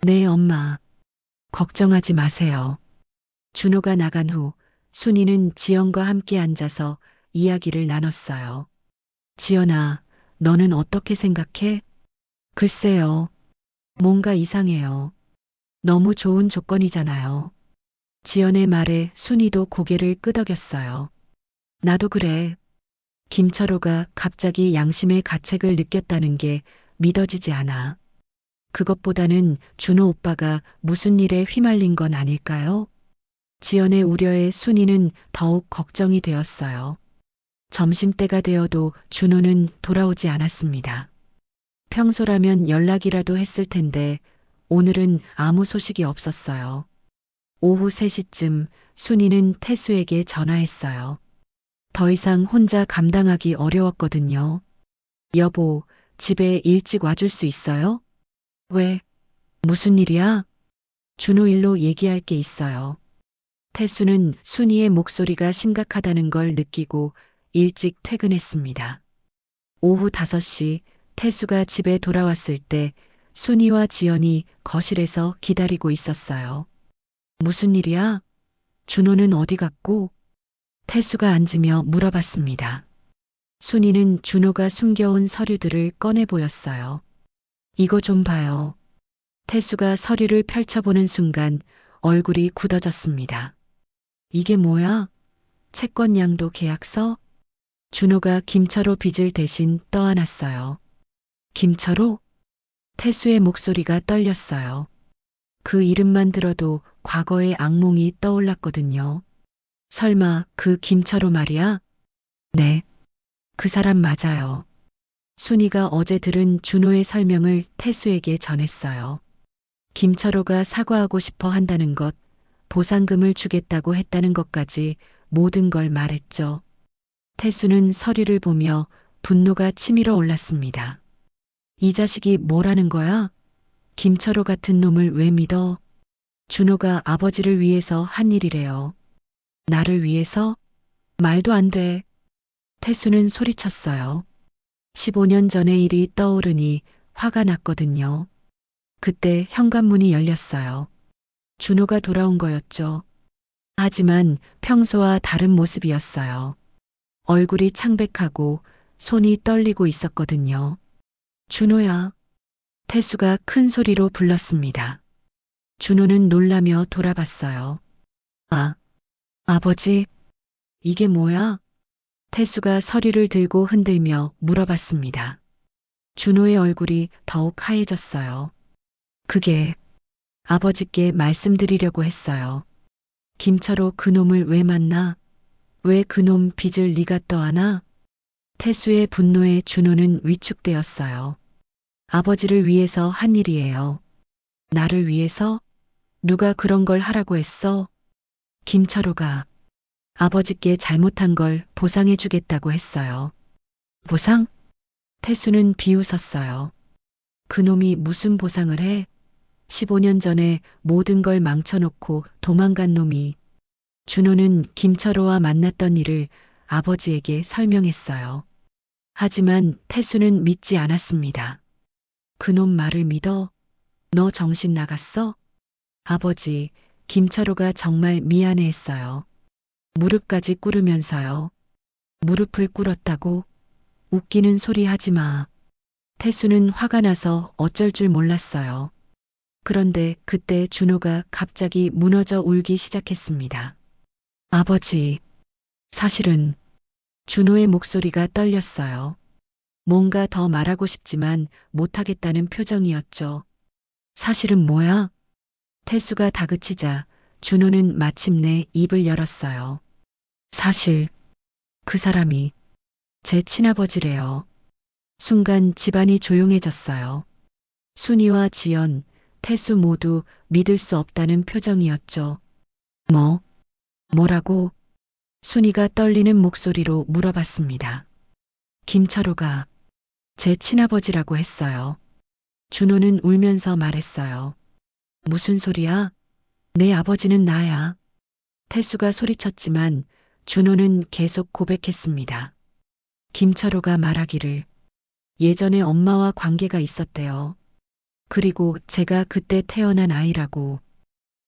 Speaker 5: 네, 엄마. 걱정하지 마세요. 준호가 나간 후 순이는 지연과 함께 앉아서 이야기를 나눴어요. 지연아, 너는 어떻게 생각해? 글쎄요. 뭔가 이상해요. 너무 좋은 조건이잖아요. 지연의 말에 순이도 고개를 끄덕였어요. 나도 그래. 김철호가 갑자기 양심의 가책을 느꼈다는 게 믿어지지 않아. 그것보다는 준호 오빠가 무슨 일에 휘말린 건 아닐까요? 지연의 우려에 순이는 더욱 걱정이 되었어요. 점심때가 되어도 준호는 돌아오지 않았습니다. 평소라면 연락이라도 했을 텐데 오늘은 아무 소식이 없었어요. 오후 3시쯤 순이는 태수에게 전화했어요. 더 이상 혼자 감당하기 어려웠거든요. 여보, 집에 일찍 와줄 수 있어요? 왜? 무슨 일이야? 준호 일로 얘기할 게 있어요. 태수는 순이의 목소리가 심각하다는 걸 느끼고 일찍 퇴근했습니다. 오후 5시 태수가 집에 돌아왔을 때 순이와 지연이 거실에서 기다리고 있었어요. 무슨 일이야? 준호는 어디 갔고? 태수가 앉으며 물어봤습니다. 순이는 준호가 숨겨온 서류들을 꺼내 보였어요. 이거 좀 봐요. 태수가 서류를 펼쳐보는 순간 얼굴이 굳어졌습니다. 이게 뭐야? 채권 양도 계약서? 준호가 김철호 빚을 대신 떠안았어요. 김철호? 태수의 목소리가 떨렸어요. 그 이름만 들어도 과거의 악몽이 떠올랐거든요. 설마 그 김철호 말이야? 네. 그 사람 맞아요. 순이가 어제 들은 준호의 설명을 태수에게 전했어요. 김철호가 사과하고 싶어 한다는 것, 보상금을 주겠다고 했다는 것까지 모든 걸 말했죠. 태수는 서류를 보며 분노가 치밀어 올랐습니다. 이 자식이 뭐라는 거야? 김철호 같은 놈을 왜 믿어? 준호가 아버지를 위해서 한 일이래요. 나를 위해서? 말도 안 돼. 태수는 소리쳤어요. 15년 전의 일이 떠오르니 화가 났거든요. 그때 현관문이 열렸어요. 준호가 돌아온 거였죠. 하지만 평소와 다른 모습이었어요. 얼굴이 창백하고 손이 떨리고 있었거든요. 준호야. 태수가 큰 소리로 불렀습니다. 준호는 놀라며 돌아봤어요. 아버지, 이게 뭐야? 태수가 서류를 들고 흔들며 물어봤습니다. 준호의 얼굴이 더욱 하얘졌어요. 그게 아버지께 말씀드리려고 했어요. 김철호 그놈을 왜 만나? 왜 그놈 빚을 네가 떠안아? 태수의 분노에 준호는 위축되었어요. 아버지를 위해서 한 일이에요. 나를 위해서? 누가 그런 걸 하라고 했어? 김철호가 아버지께 잘못한 걸 보상해 주겠다고 했어요. 보상? 태수는 비웃었어요. 그놈이 무슨 보상을 해? 15년 전에 모든 걸 망쳐놓고 도망간 놈이. 준호는 김철호와 만났던 일을 아버지에게 설명했어요. 하지만 태수는 믿지 않았습니다. 그놈 말을 믿어? 너 정신 나갔어? 아버지, 김철호가 정말 미안해했어요. 무릎까지 꿇으면서요. 무릎을 꿇었다고? 웃기는 소리 하지 마. 태수는 화가 나서 어쩔 줄 몰랐어요. 그런데 그때 준호가 갑자기 무너져 울기 시작했습니다. 아버지, 사실은 준호의 목소리가 떨렸어요. 뭔가 더 말하고 싶지만 못하겠다는 표정이었죠. 사실은 뭐야? 태수가 다그치자 준호는 마침내 입을 열었어요. 사실 그 사람이 제 친아버지래요. 순간 집안이 조용해졌어요. 순이와 지연, 태수 모두 믿을 수 없다는 표정이었죠. 뭐라고? 순이가 떨리는 목소리로 물어봤습니다. 김철호가 제 친아버지라고 했어요. 준호는 울면서 말했어요. 무슨 소리야? 내 아버지는 나야. 태수가 소리쳤지만 준호는 계속 고백했습니다. 김철호가 말하기를 예전에 엄마와 관계가 있었대요. 그리고 제가 그때 태어난 아이라고.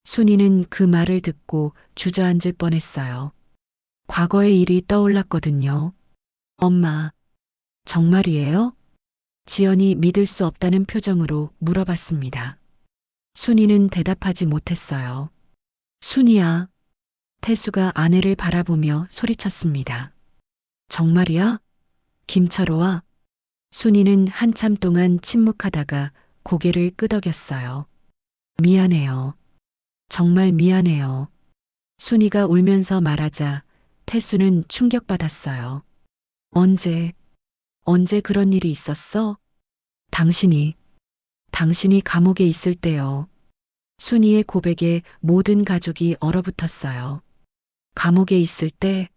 Speaker 5: 순이는 그 말을 듣고 주저앉을 뻔했어요. 과거의 일이 떠올랐거든요. 엄마, 정말이에요? 지연이 믿을 수 없다는 표정으로 물어봤습니다. 순이는 대답하지 못했어요. 순이야. 태수가 아내를 바라보며 소리쳤습니다. 정말이야? 김철호와 순이는 한참 동안 침묵하다가 고개를 끄덕였어요. 미안해요. 정말 미안해요. 순이가 울면서 말하자 태수는 충격받았어요. 언제 그런 일이 있었어? 당신이 감옥에 있을 때요. 순이의 고백에 모든 가족이 얼어붙었어요. 감옥에 있을 때?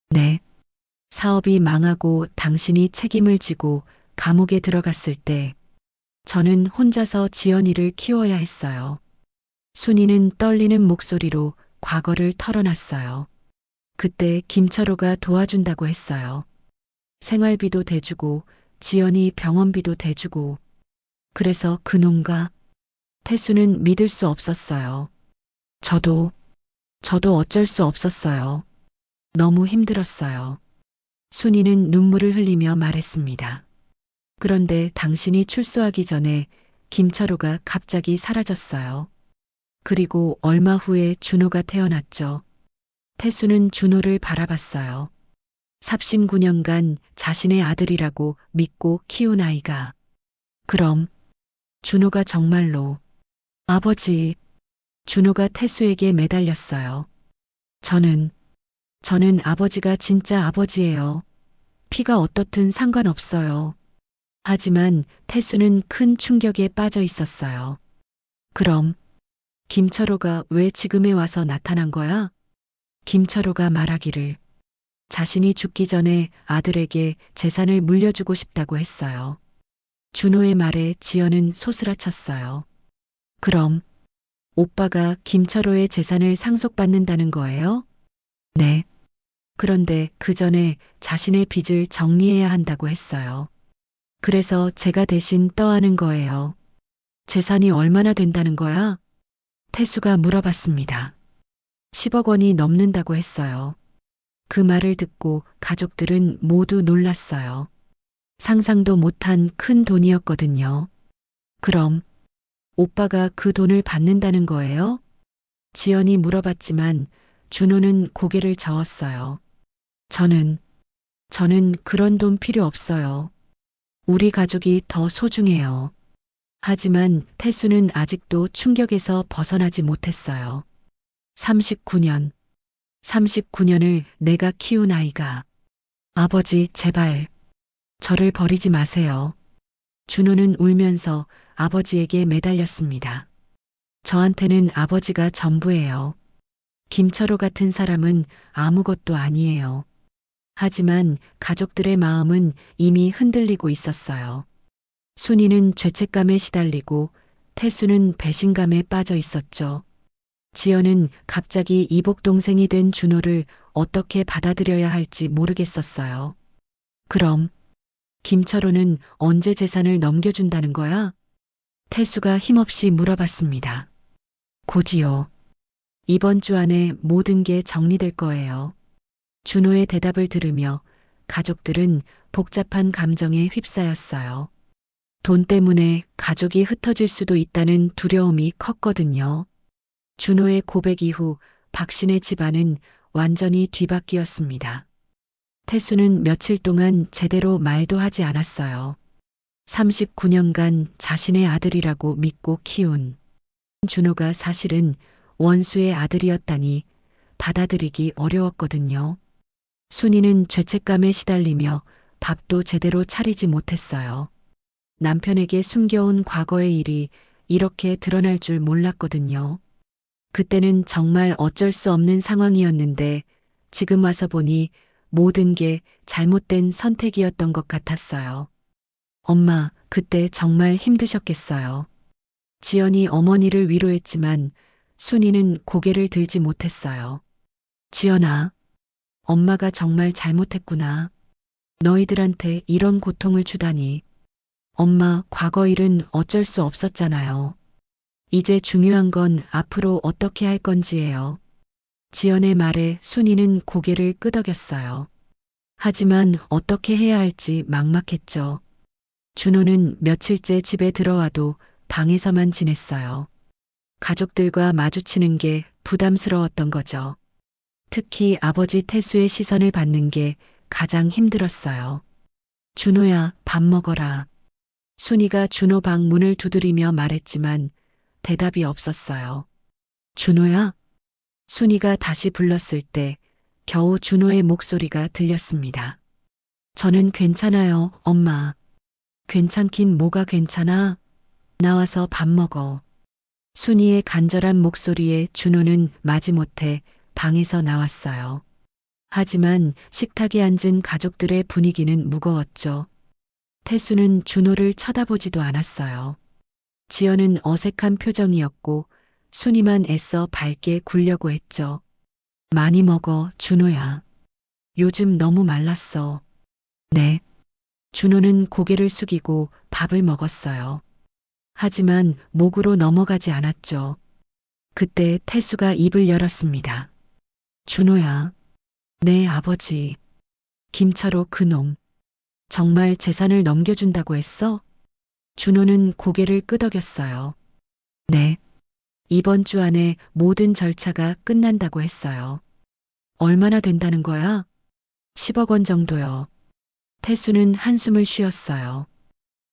Speaker 5: 네. 사업이 망하고 당신이 책임을 지고 감옥에 들어갔을 때 저는 혼자서 지연이를 키워야 했어요. 순이는 떨리는 목소리로 과거를 털어놨어요. 그때 김철호가 도와준다고 했어요. 생활비도 대주고 지연이 병원비도 대주고. 그래서 그놈과 태수는 믿을 수 없었어요. 저도 어쩔 수 없었어요. 너무 힘들었어요. 순이는 눈물을 흘리며 말했습니다. 그런데 당신이 출소하기 전에 김철호가 갑자기 사라졌어요. 그리고 얼마 후에 준호가 태어났죠. 태수는 준호를 바라봤어요. 삽신 9년간 자신의 아들이라고 믿고 키운 아이가. 그럼 준호가 정말로 아버지. 준호가 태수에게 매달렸어요. 저는 아버지가 진짜 아버지예요. 피가 어떻든 상관없어요. 하지만 태수는 큰 충격에 빠져 있었어요. 그럼 김철호가 왜 지금에 와서 나타난 거야? 김철호가 말하기를 자신이 죽기 전에 아들에게 재산을 물려주고 싶다고 했어요. 준호의 말에 지연은 소스라쳤어요. 그럼 오빠가 김철호의 재산을 상속받는다는 거예요? 네. 그런데 그 전에 자신의 빚을 정리해야 한다고 했어요. 그래서 제가 대신 떠안은 거예요. 재산이 얼마나 된다는 거야? 태수가 물어봤습니다. 10억 원이 넘는다고 했어요. 그 말을 듣고 가족들은 모두 놀랐어요. 상상도 못한 큰 돈이었거든요. 그럼 오빠가 그 돈을 받는다는 거예요? 지연이 물어봤지만 준호는 고개를 저었어요. 저는 그런 돈 필요 없어요. 우리 가족이 더 소중해요. 하지만 태수는 아직도 충격에서 벗어나지 못했어요. 39년을 내가 키운 아이가. 아버지, 제발 저를 버리지 마세요. 준호는 울면서 아버지에게 매달렸습니다. 저한테는 아버지가 전부예요. 김철호 같은 사람은 아무것도 아니에요. 하지만 가족들의 마음은 이미 흔들리고 있었어요. 순이는 죄책감에 시달리고 태수는 배신감에 빠져 있었죠. 지연은 갑자기 이복 동생이 된 준호를 어떻게 받아들여야 할지 모르겠었어요. 그럼 김철호는 언제 재산을 넘겨준다는 거야? 태수가 힘없이 물어봤습니다. 곧이요. 이번 주 안에 모든 게 정리될 거예요. 준호의 대답을 들으며 가족들은 복잡한 감정에 휩싸였어요. 돈 때문에 가족이 흩어질 수도 있다는 두려움이 컸거든요. 준호의 고백 이후 박신의 집안은 완전히 뒤바뀌었습니다. 태수는 며칠 동안 제대로 말도 하지 않았어요. 39년간 자신의 아들이라고 믿고 키운 준호가 사실은 원수의 아들이었다니 받아들이기 어려웠거든요. 순이는 죄책감에 시달리며 밥도 제대로 차리지 못했어요. 남편에게 숨겨온 과거의 일이 이렇게 드러날 줄 몰랐거든요. 그때는 정말 어쩔 수 없는 상황이었는데 지금 와서 보니 모든 게 잘못된 선택이었던 것 같았어요. 엄마, 그때 정말 힘드셨겠어요. 지연이 어머니를 위로했지만 순이는 고개를 들지 못했어요. 지연아, 엄마가 정말 잘못했구나. 너희들한테 이런 고통을 주다니. 엄마, 과거 일은 어쩔 수 없었잖아요. 이제 중요한 건 앞으로 어떻게 할 건지예요. 지연의 말에 순이는 고개를 끄덕였어요. 하지만 어떻게 해야 할지 막막했죠. 준호는 며칠째 집에 들어와도 방에서만 지냈어요. 가족들과 마주치는 게 부담스러웠던 거죠. 특히 아버지 태수의 시선을 받는 게 가장 힘들었어요. 준호야, 밥 먹어라. 순이가 준호 방 문을 두드리며 말했지만 대답이 없었어요. 준호야? 순이가 다시 불렀을 때 겨우 준호의 목소리가 들렸습니다. 저는 괜찮아요, 엄마. 괜찮긴 뭐가 괜찮아? 나와서 밥 먹어. 순이의 간절한 목소리에 준호는 마지못해 방에서 나왔어요. 하지만 식탁에 앉은 가족들의 분위기는 무거웠죠. 태수는 준호를 쳐다보지도 않았어요. 지연은 어색한 표정이었고 순이만 애써 밝게 굴려고 했죠. 많이 먹어, 준호야. 요즘 너무 말랐어. 네. 준호는 고개를 숙이고 밥을 먹었어요. 하지만 목으로 넘어가지 않았죠. 그때 태수가 입을 열었습니다. 준호야. 네, 아버지. 김철호 그놈. 정말 재산을 넘겨준다고 했어? 준호는 고개를 끄덕였어요. 네. 이번 주 안에 모든 절차가 끝난다고 했어요. 얼마나 된다는 거야? 10억 원 정도요. 태수는 한숨을 쉬었어요.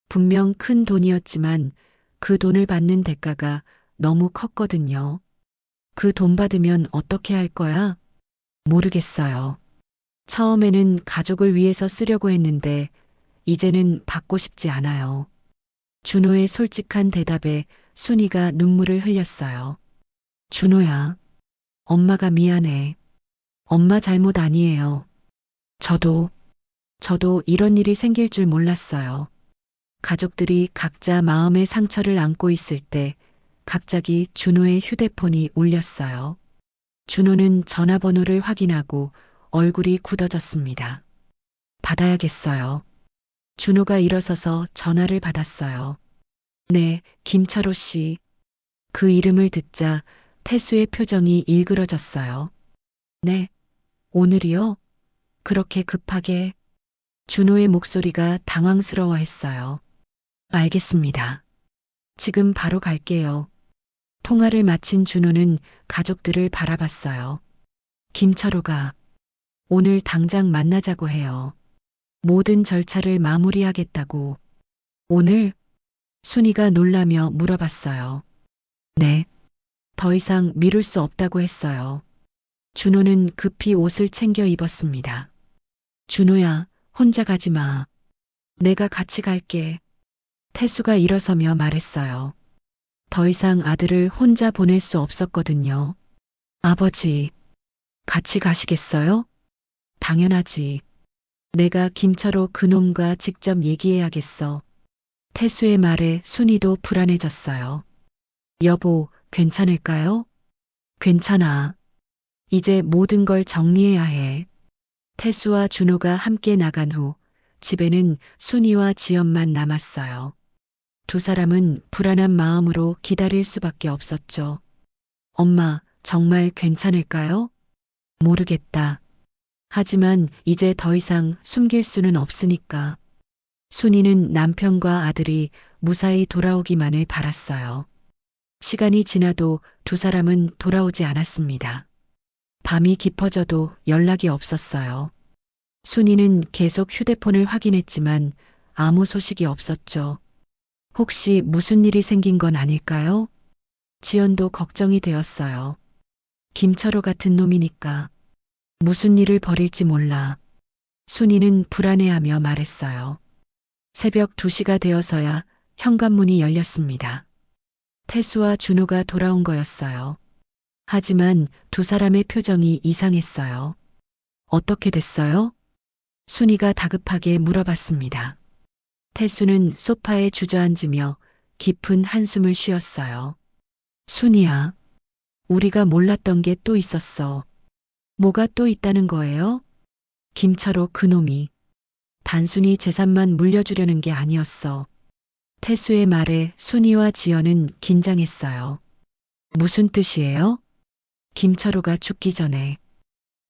Speaker 5: 분명 큰 돈이었지만 그 돈을 받는 대가가 너무 컸거든요. 그 돈 받으면 어떻게 할 거야? 모르겠어요. 처음에는 가족을 위해서 쓰려고 했는데 이제는 받고 싶지 않아요. 준호의 솔직한 대답에 순이가 눈물을 흘렸어요. 준호야, 엄마가 미안해. 엄마 잘못 아니에요. 저도 이런 일이 생길 줄 몰랐어요. 가족들이 각자 마음의 상처를 안고 있을 때 갑자기 준호의 휴대폰이 울렸어요. 준호는 전화번호를 확인하고 얼굴이 굳어졌습니다. 받아야겠어요. 준호가 일어서서 전화를 받았어요. 네, 김철호 씨. 그 이름을 듣자 태수의 표정이 일그러졌어요. 네, 오늘이요? 그렇게 급하게? 준호의 목소리가 당황스러워했어요. 알겠습니다. 지금 바로 갈게요. 통화를 마친 준호는 가족들을 바라봤어요. 김철호가 오늘 당장 만나자고 해요. 모든 절차를 마무리하겠다고. 오늘? 순이가 놀라며 물어봤어요. 네. 더 이상 미룰 수 없다고 했어요. 준호는 급히 옷을 챙겨 입었습니다. 준호야, 혼자 가지 마. 내가 같이 갈게. 태수가 일어서며 말했어요. 더 이상 아들을 혼자 보낼 수 없었거든요. 아버지, 같이 가시겠어요? 당연하지. 내가 김철호 그놈과 직접 얘기해야겠어. 태수의 말에 순이도 불안해졌어요. 여보, 괜찮을까요? 괜찮아. 이제 모든 걸 정리해야 해. 태수와 준호가 함께 나간 후 집에는 순이와 지연만 남았어요. 두 사람은 불안한 마음으로 기다릴 수밖에 없었죠. 엄마, 정말 괜찮을까요? 모르겠다. 하지만 이제 더 이상 숨길 수는 없으니까. 순이는 남편과 아들이 무사히 돌아오기만을 바랐어요. 시간이 지나도 두 사람은 돌아오지 않았습니다. 밤이 깊어져도 연락이 없었어요. 순이는 계속 휴대폰을 확인했지만 아무 소식이 없었죠. 혹시 무슨 일이 생긴 건 아닐까요? 지연도 걱정이 되었어요. 김철호 같은 놈이니까 무슨 일을 벌일지 몰라. 순이는 불안해하며 말했어요. 새벽 2시가 되어서야 현관문이 열렸습니다. 태수와 준호가 돌아온 거였어요. 하지만 두 사람의 표정이 이상했어요. 어떻게 됐어요? 순이가 다급하게 물어봤습니다. 태수는 소파에 주저앉으며 깊은 한숨을 쉬었어요. 순이야, 우리가 몰랐던 게 또 있었어. 뭐가 또 있다는 거예요? 김철호 그놈이 단순히 재산만 물려주려는 게 아니었어. 태수의 말에 순이와 지연은 긴장했어요. 무슨 뜻이에요? 김철호가 죽기 전에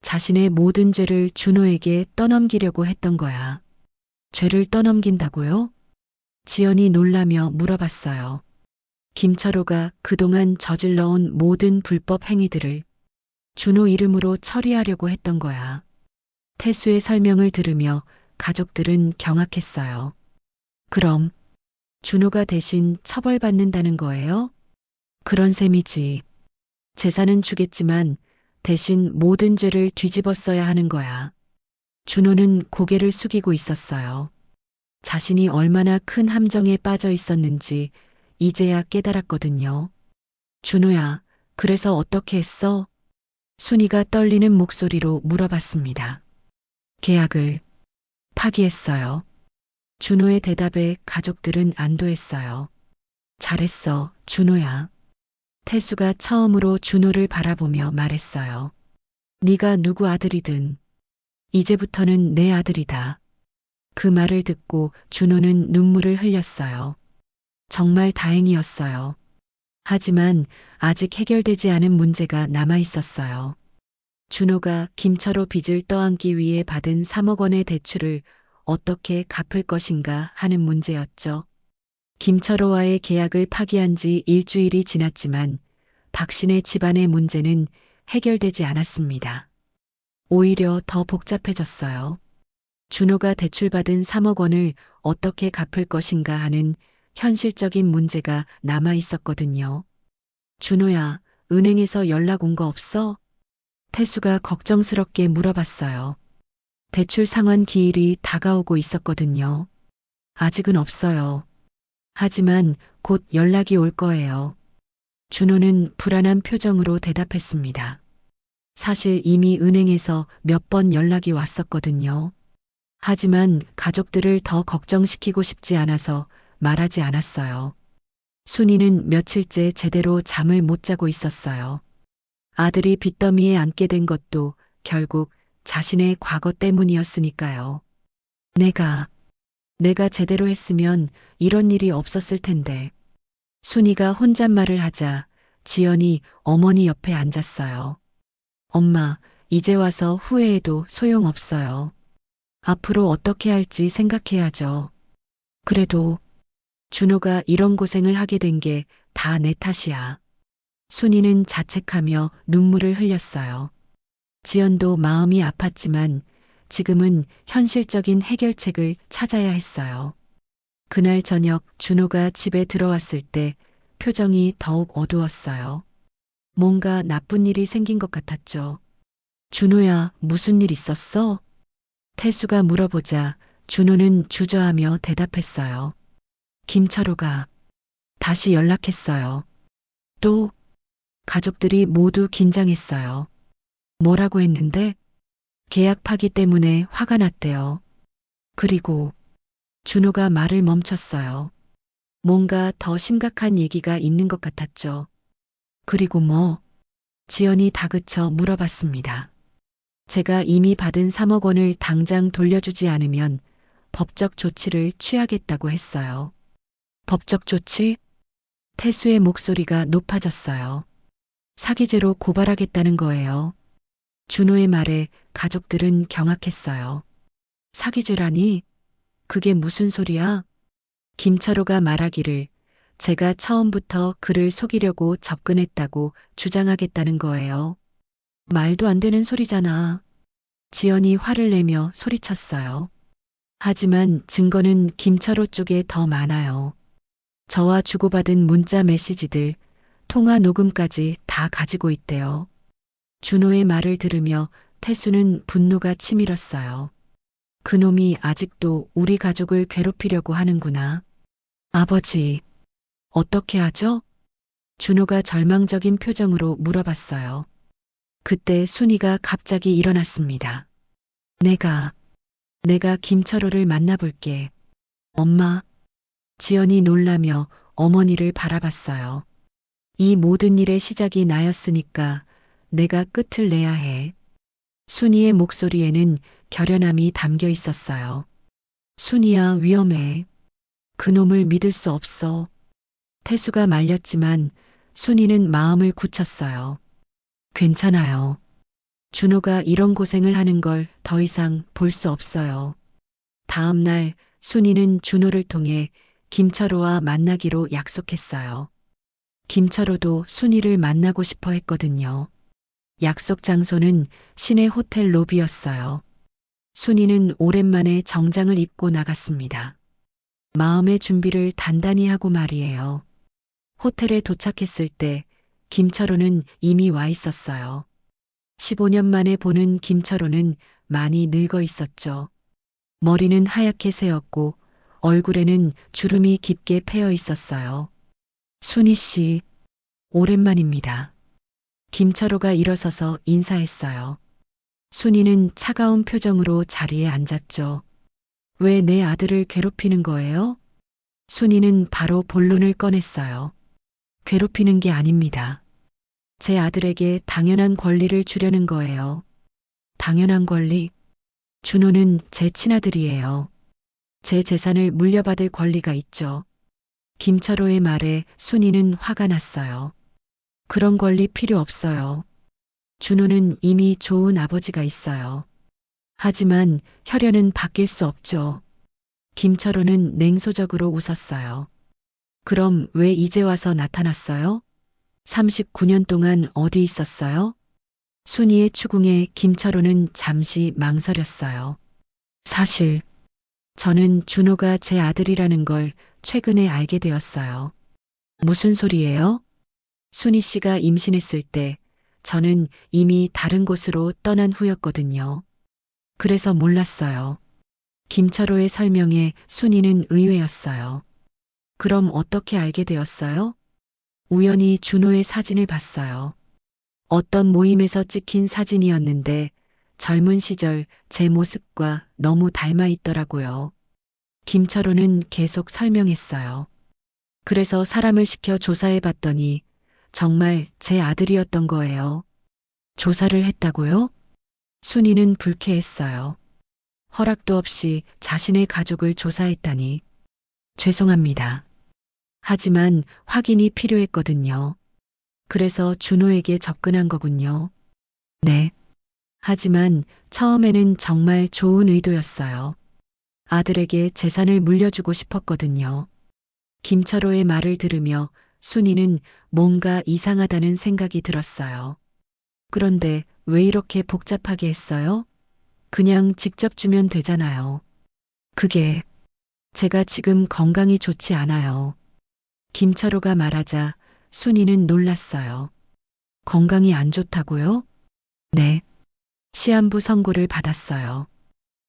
Speaker 5: 자신의 모든 죄를 준호에게 떠넘기려고 했던 거야. 죄를 떠넘긴다고요? 지연이 놀라며 물어봤어요. 김철호가 그동안 저질러온 모든 불법 행위들을 준호 이름으로 처리하려고 했던 거야. 태수의 설명을 들으며 가족들은 경악했어요. 그럼 준호가 대신 처벌받는다는 거예요? 그런 셈이지. 재산은 주겠지만 대신 모든 죄를 뒤집어 써야 하는 거야. 준호는 고개를 숙이고 있었어요. 자신이 얼마나 큰 함정에 빠져 있었는지 이제야 깨달았거든요. 준호야, 그래서 어떻게 했어? 순이가 떨리는 목소리로 물어봤습니다. 계약을 파기했어요. 준호의 대답에 가족들은 안도했어요. 잘했어, 준호야. 태수가 처음으로 준호를 바라보며 말했어요. 네가 누구 아들이든 이제부터는 내 아들이다. 그 말을 듣고 준호는 눈물을 흘렸어요. 정말 다행이었어요. 하지만 아직 해결되지 않은 문제가 남아 있었어요. 준호가 김철호 빚을 떠안기 위해 받은 3억 원의 대출을 어떻게 갚을 것인가 하는 문제였죠. 김철호와의 계약을 파기한 지 일주일이 지났지만 박신의 집안의 문제는 해결되지 않았습니다. 오히려 더 복잡해졌어요. 준호가 대출받은 3억 원을 어떻게 갚을 것인가 하는 현실적인 문제가 남아 있었거든요. 준호야, 은행에서 연락 온 거 없어? 태수가 걱정스럽게 물어봤어요. 대출 상환 기일이 다가오고 있었거든요. 아직은 없어요. 하지만 곧 연락이 올 거예요. 준호는 불안한 표정으로 대답했습니다. 사실 이미 은행에서 몇 번 연락이 왔었거든요. 하지만 가족들을 더 걱정시키고 싶지 않아서 말하지 않았어요. 순이는 며칠째 제대로 잠을 못 자고 있었어요. 아들이 빚더미에 앉게 된 것도 결국 자신의 과거 때문이었으니까요. 내가 제대로 했으면 이런 일이 없었을 텐데. 순이가 혼잣말을 하자 지연이 어머니 옆에 앉았어요. 엄마, 이제 와서 후회해도 소용없어요. 앞으로 어떻게 할지 생각해야죠. 그래도 준호가 이런 고생을 하게 된 게 다 내 탓이야. 순이는 자책하며 눈물을 흘렸어요. 지연도 마음이 아팠지만 지금은 현실적인 해결책을 찾아야 했어요. 그날 저녁 준호가 집에 들어왔을 때 표정이 더욱 어두웠어요. 뭔가 나쁜 일이 생긴 것 같았죠. 준호야, 무슨 일 있었어? 태수가 물어보자 준호는 주저하며 대답했어요. 김철호가 다시 연락했어요. 또 가족들이 모두 긴장했어요. 뭐라고 했는데? 계약 파기 때문에 화가 났대요. 그리고 준호가 말을 멈췄어요. 뭔가 더 심각한 얘기가 있는 것 같았죠. 그리고 뭐? 지연이 다그쳐 물어봤습니다. 제가 이미 받은 3억 원을 당장 돌려주지 않으면 법적 조치를 취하겠다고 했어요. 법적 조치? 태수의 목소리가 높아졌어요. 사기죄로 고발하겠다는 거예요. 준호의 말에 가족들은 경악했어요. 사기죄라니? 그게 무슨 소리야? 김철호가 말하기를 제가 처음부터 그를 속이려고 접근했다고 주장하겠다는 거예요. 말도 안 되는 소리잖아. 지연이 화를 내며 소리쳤어요. 하지만 증거는 김철호 쪽에 더 많아요. 저와 주고받은 문자 메시지들, 통화 녹음까지 다 가지고 있대요. 준호의 말을 들으며 태수는 분노가 치밀었어요. 그놈이 아직도 우리 가족을 괴롭히려고 하는구나. 아버지, 어떻게 하죠? 준호가 절망적인 표정으로 물어봤어요. 그때 순이가 갑자기 일어났습니다. 내가 김철호를 만나볼게. 엄마. 지연이 놀라며 어머니를 바라봤어요. 이 모든 일의 시작이 나였으니까 내가 끝을 내야 해. 순이의 목소리에는 결연함이 담겨 있었어요. 순이야, 위험해. 그놈을 믿을 수 없어. 태수가 말렸지만 순이는 마음을 굳혔어요. 괜찮아요. 준호가 이런 고생을 하는 걸 더 이상 볼 수 없어요. 다음 날 순이는 준호를 통해 김철호와 만나기로 약속했어요. 김철호도 순이를 만나고 싶어 했거든요. 약속 장소는 시내 호텔 로비였어요. 순이는 오랜만에 정장을 입고 나갔습니다. 마음의 준비를 단단히 하고 말이에요. 호텔에 도착했을 때 김철호는 이미 와 있었어요. 15년 만에 보는 김철호는 많이 늙어 있었죠. 머리는 하얗게 새었고 얼굴에는 주름이 깊게 패여 있었어요. 순이 씨, 오랜만입니다. 김철호가 일어서서 인사했어요. 순이는 차가운 표정으로 자리에 앉았죠. 왜 내 아들을 괴롭히는 거예요? 순이는 바로 본론을 꺼냈어요. 괴롭히는 게 아닙니다. 제 아들에게 당연한 권리를 주려는 거예요. 당연한 권리? 준호는 제 친아들이에요. 제 재산을 물려받을 권리가 있죠. 김철호의 말에 순이는 화가 났어요. 그런 권리 필요 없어요. 준호는 이미 좋은 아버지가 있어요. 하지만 혈연은 바뀔 수 없죠. 김철호는 냉소적으로 웃었어요. 그럼 왜 이제 와서 나타났어요? 39년 동안 어디 있었어요? 순이의 추궁에 김철호는 잠시 망설였어요. 사실 저는 준호가 제 아들이라는 걸 최근에 알게 되었어요. 무슨 소리예요? 순이 씨가 임신했을 때 저는 이미 다른 곳으로 떠난 후였거든요. 그래서 몰랐어요. 김철호의 설명에 순이는 의외였어요. 그럼 어떻게 알게 되었어요? 우연히 준호의 사진을 봤어요. 어떤 모임에서 찍힌 사진이었는데 젊은 시절 제 모습과 너무 닮아 있더라고요. 김철호는 계속 설명했어요. 그래서 사람을 시켜 조사해 봤더니 정말 제 아들이었던 거예요. 조사를 했다고요? 순이는 불쾌했어요. 허락도 없이 자신의 가족을 조사했다니. 죄송합니다. 하지만 확인이 필요했거든요. 그래서 준호에게 접근한 거군요. 네. 하지만 처음에는 정말 좋은 의도였어요. 아들에게 재산을 물려주고 싶었거든요. 김철호의 말을 들으며 순이는 뭔가 이상하다는 생각이 들었어요. 그런데 왜 이렇게 복잡하게 했어요? 그냥 직접 주면 되잖아요. 그게 제가 지금 건강이 좋지 않아요. 김철호가 말하자 순이는 놀랐어요. 건강이 안 좋다고요? 네. 시한부 선고를 받았어요.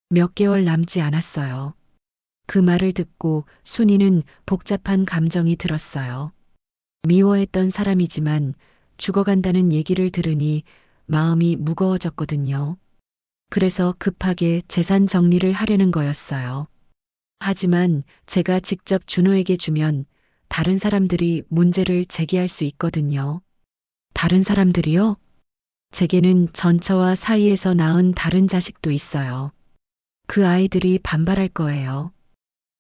Speaker 5: 몇 개월 남지 않았어요. 그 말을 듣고 순이는 복잡한 감정이 들었어요. 미워했던 사람이지만 죽어간다는 얘기를 들으니 마음이 무거워졌거든요. 그래서 급하게 재산 정리를 하려는 거였어요. 하지만 제가 직접 준호에게 주면 다른 사람들이 문제를 제기할 수 있거든요. 다른 사람들이요? 제게는 전처와 사이에서 낳은 다른 자식도 있어요. 그 아이들이 반발할 거예요.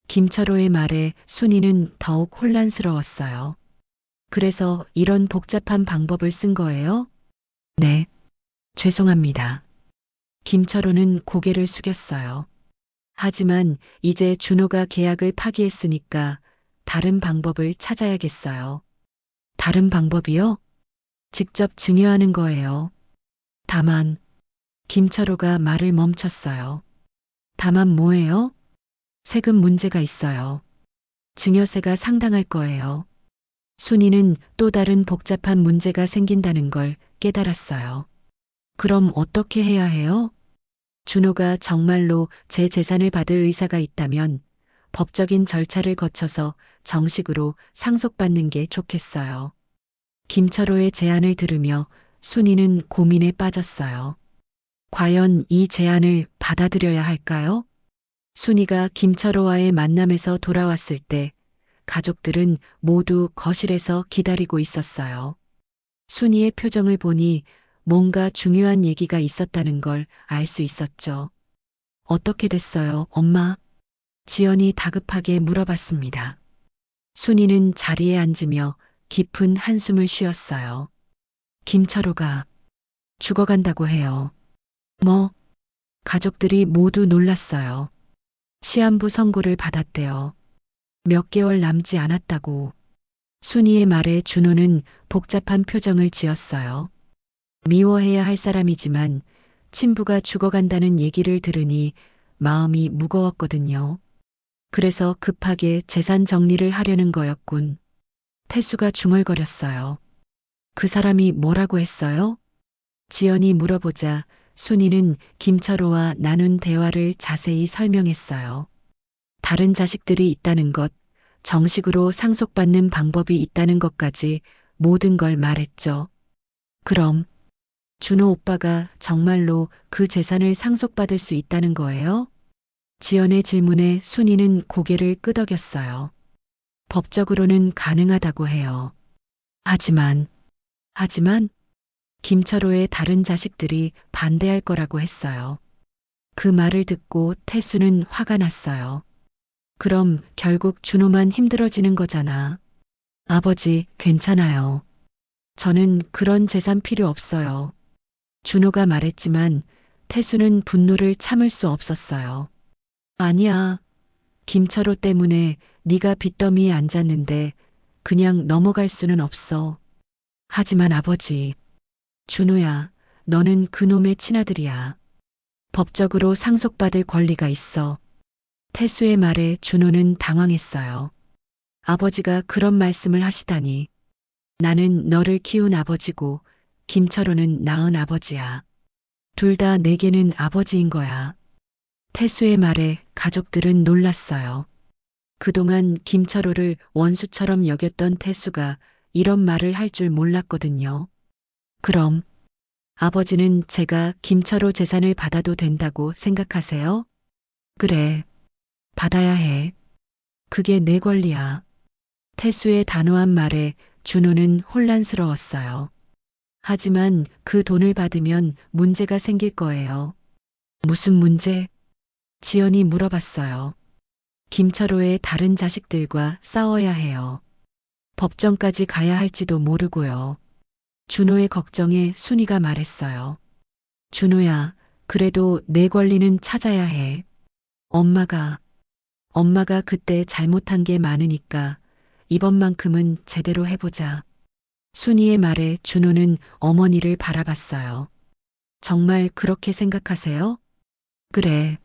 Speaker 5: 김철호의 말에 순이는 더욱 혼란스러웠어요. 그래서 이런 복잡한 방법을 쓴 거예요? 네. 죄송합니다. 김철호는 고개를 숙였어요. 하지만 이제 준호가 계약을 파기했으니까 다른 방법을 찾아야겠어요. 다른 방법이요? 직접 증여하는 거예요. 다만, 김철호가 말을 멈췄어요. 다만 뭐예요? 세금 문제가 있어요. 증여세가 상당할 거예요. 순이는 또 다른 복잡한 문제가 생긴다는 걸 깨달았어요. 그럼 어떻게 해야 해요? 준호가 정말로 제 재산을 받을 의사가 있다면 법적인 절차를 거쳐서 정식으로 상속받는 게 좋겠어요. 김철호의 제안을 들으며 순이는 고민에 빠졌어요. 과연 이 제안을 받아들여야 할까요? 순이가 김철호와의 만남에서 돌아왔을 때 가족들은 모두 거실에서 기다리고 있었어요. 순이의 표정을 보니 뭔가 중요한 얘기가 있었다는 걸 알 수 있었죠. 어떻게 됐어요, 엄마? 지연이 다급하게 물어봤습니다. 순이는 자리에 앉으며 깊은 한숨을 쉬었어요. 김철호가 죽어간다고 해요. 뭐? 가족들이 모두 놀랐어요. 시한부 선고를 받았대요. 몇 개월 남지 않았다고. 순이의 말에 준호는 복잡한 표정을 지었어요. 미워해야 할 사람이지만 친부가 죽어간다는 얘기를 들으니 마음이 무거웠거든요. 그래서 급하게 재산 정리를 하려는 거였군. 태수가 중얼거렸어요. 그 사람이 뭐라고 했어요? 지연이 물어보자 순이는 김철호와 나눈 대화를 자세히 설명했어요. 다른 자식들이 있다는 것, 정식으로 상속받는 방법이 있다는 것까지 모든 걸 말했죠. 그럼 준호 오빠가 정말로 그 재산을 상속받을 수 있다는 거예요? 지연의 질문에 순이는 고개를 끄덕였어요. 법적으로는 가능하다고 해요. 하지만 김철호의 다른 자식들이 반대할 거라고 했어요. 그 말을 듣고 태수는 화가 났어요. 그럼 결국 준호만 힘들어지는 거잖아. 아버지, 괜찮아요. 저는 그런 재산 필요 없어요. 준호가 말했지만 태수는 분노를 참을 수 없었어요. 아니야. 김철호 때문에 네가 빚더미에 앉았는데 그냥 넘어갈 수는 없어. 하지만 아버지, 준호야, 너는 그놈의 친아들이야. 법적으로 상속받을 권리가 있어. 태수의 말에 준호는 당황했어요. 아버지가 그런 말씀을 하시다니. 나는 너를 키운 아버지고 김철호는 낳은 아버지야. 둘 다 내게는 아버지인 거야. 태수의 말에 가족들은 놀랐어요. 그동안 김철호를 원수처럼 여겼던 태수가 이런 말을 할 줄 몰랐거든요. 그럼 아버지는 제가 김철호 재산을 받아도 된다고 생각하세요? 그래, 받아야 해. 그게 내 권리야. 태수의 단호한 말에 준호는 혼란스러웠어요. 하지만 그 돈을 받으면 문제가 생길 거예요. 무슨 문제? 지연이 물어봤어요. 김철호의 다른 자식들과 싸워야 해요. 법정까지 가야 할지도 모르고요. 준호의 걱정에 순이가 말했어요. 준호야, 그래도 내 권리는 찾아야 해. 엄마가 그때 잘못한 게 많으니까 이번만큼은 제대로 해보자. 순이의 말에 준호는 어머니를 바라봤어요. 정말 그렇게 생각하세요? 그래.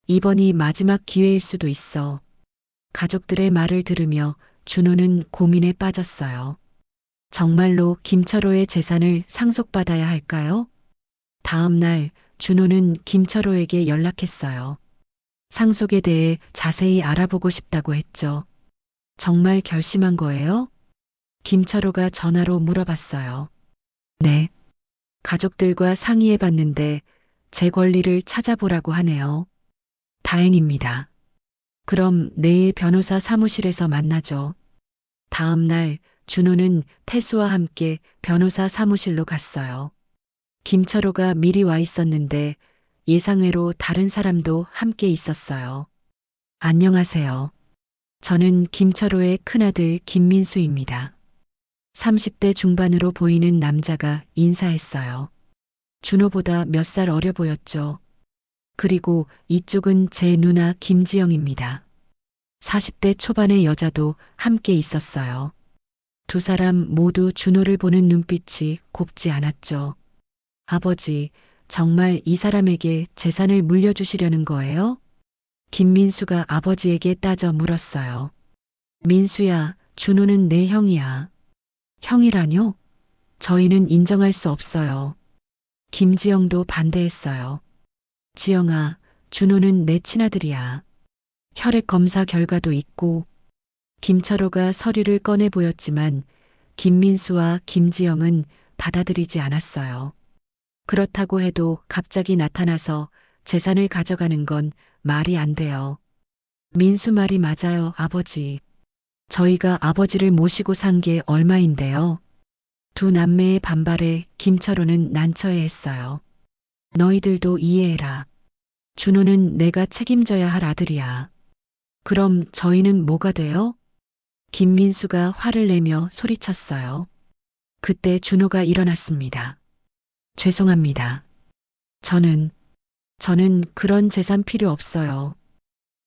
Speaker 5: 이번이 마지막 기회일 수도 있어. 가족들의 말을 들으며 준호는 고민에 빠졌어요. 정말로 김철호의 재산을 상속받아야 할까요? 다음 날 준호는 김철호에게 연락했어요. 상속에 대해 자세히 알아보고 싶다고 했죠. 정말 결심한 거예요? 김철호가 전화로 물어봤어요. 네. 가족들과 상의해봤는데 제 권리를 찾아보라고 하네요. 다행입니다. 그럼 내일 변호사 사무실에서 만나죠. 다음 날 준호는 태수와 함께 변호사 사무실로 갔어요. 김철호가 미리 와 있었는데 예상외로 다른 사람도 함께 있었어요. 안녕하세요. 저는 김철호의 큰아들 김민수입니다. 30대 중반으로 보이는 남자가 인사했어요. 준호보다 몇 살 어려 보였죠. 그리고 이쪽은 제 누나 김지영입니다. 40대 초반의 여자도 함께 있었어요. 두 사람 모두 준호를 보는 눈빛이 곱지 않았죠. 아버지, 정말 이 사람에게 재산을 물려주시려는 거예요? 김민수가 아버지에게 따져 물었어요. 민수야, 준호는 내 형이야. 형이라뇨? 저희는 인정할 수 없어요. 김지영도 반대했어요. 지영아, 준호는 내 친아들이야. 혈액 검사 결과도 있고. 김철호가 서류를 꺼내 보였지만 김민수와 김지영은 받아들이지 않았어요. 그렇다고 해도 갑자기 나타나서 재산을 가져가는 건 말이 안 돼요. 민수 말이 맞아요, 아버지. 저희가 아버지를 모시고 산 게 얼마인데요. 두 남매의 반발에 김철호는 난처해했어요. 너희들도 이해해라. 준호는 내가 책임져야 할 아들이야. 그럼 저희는 뭐가 돼요? 김민수가 화를 내며 소리쳤어요. 그때 준호가 일어났습니다. 죄송합니다. 저는 그런 재산 필요 없어요.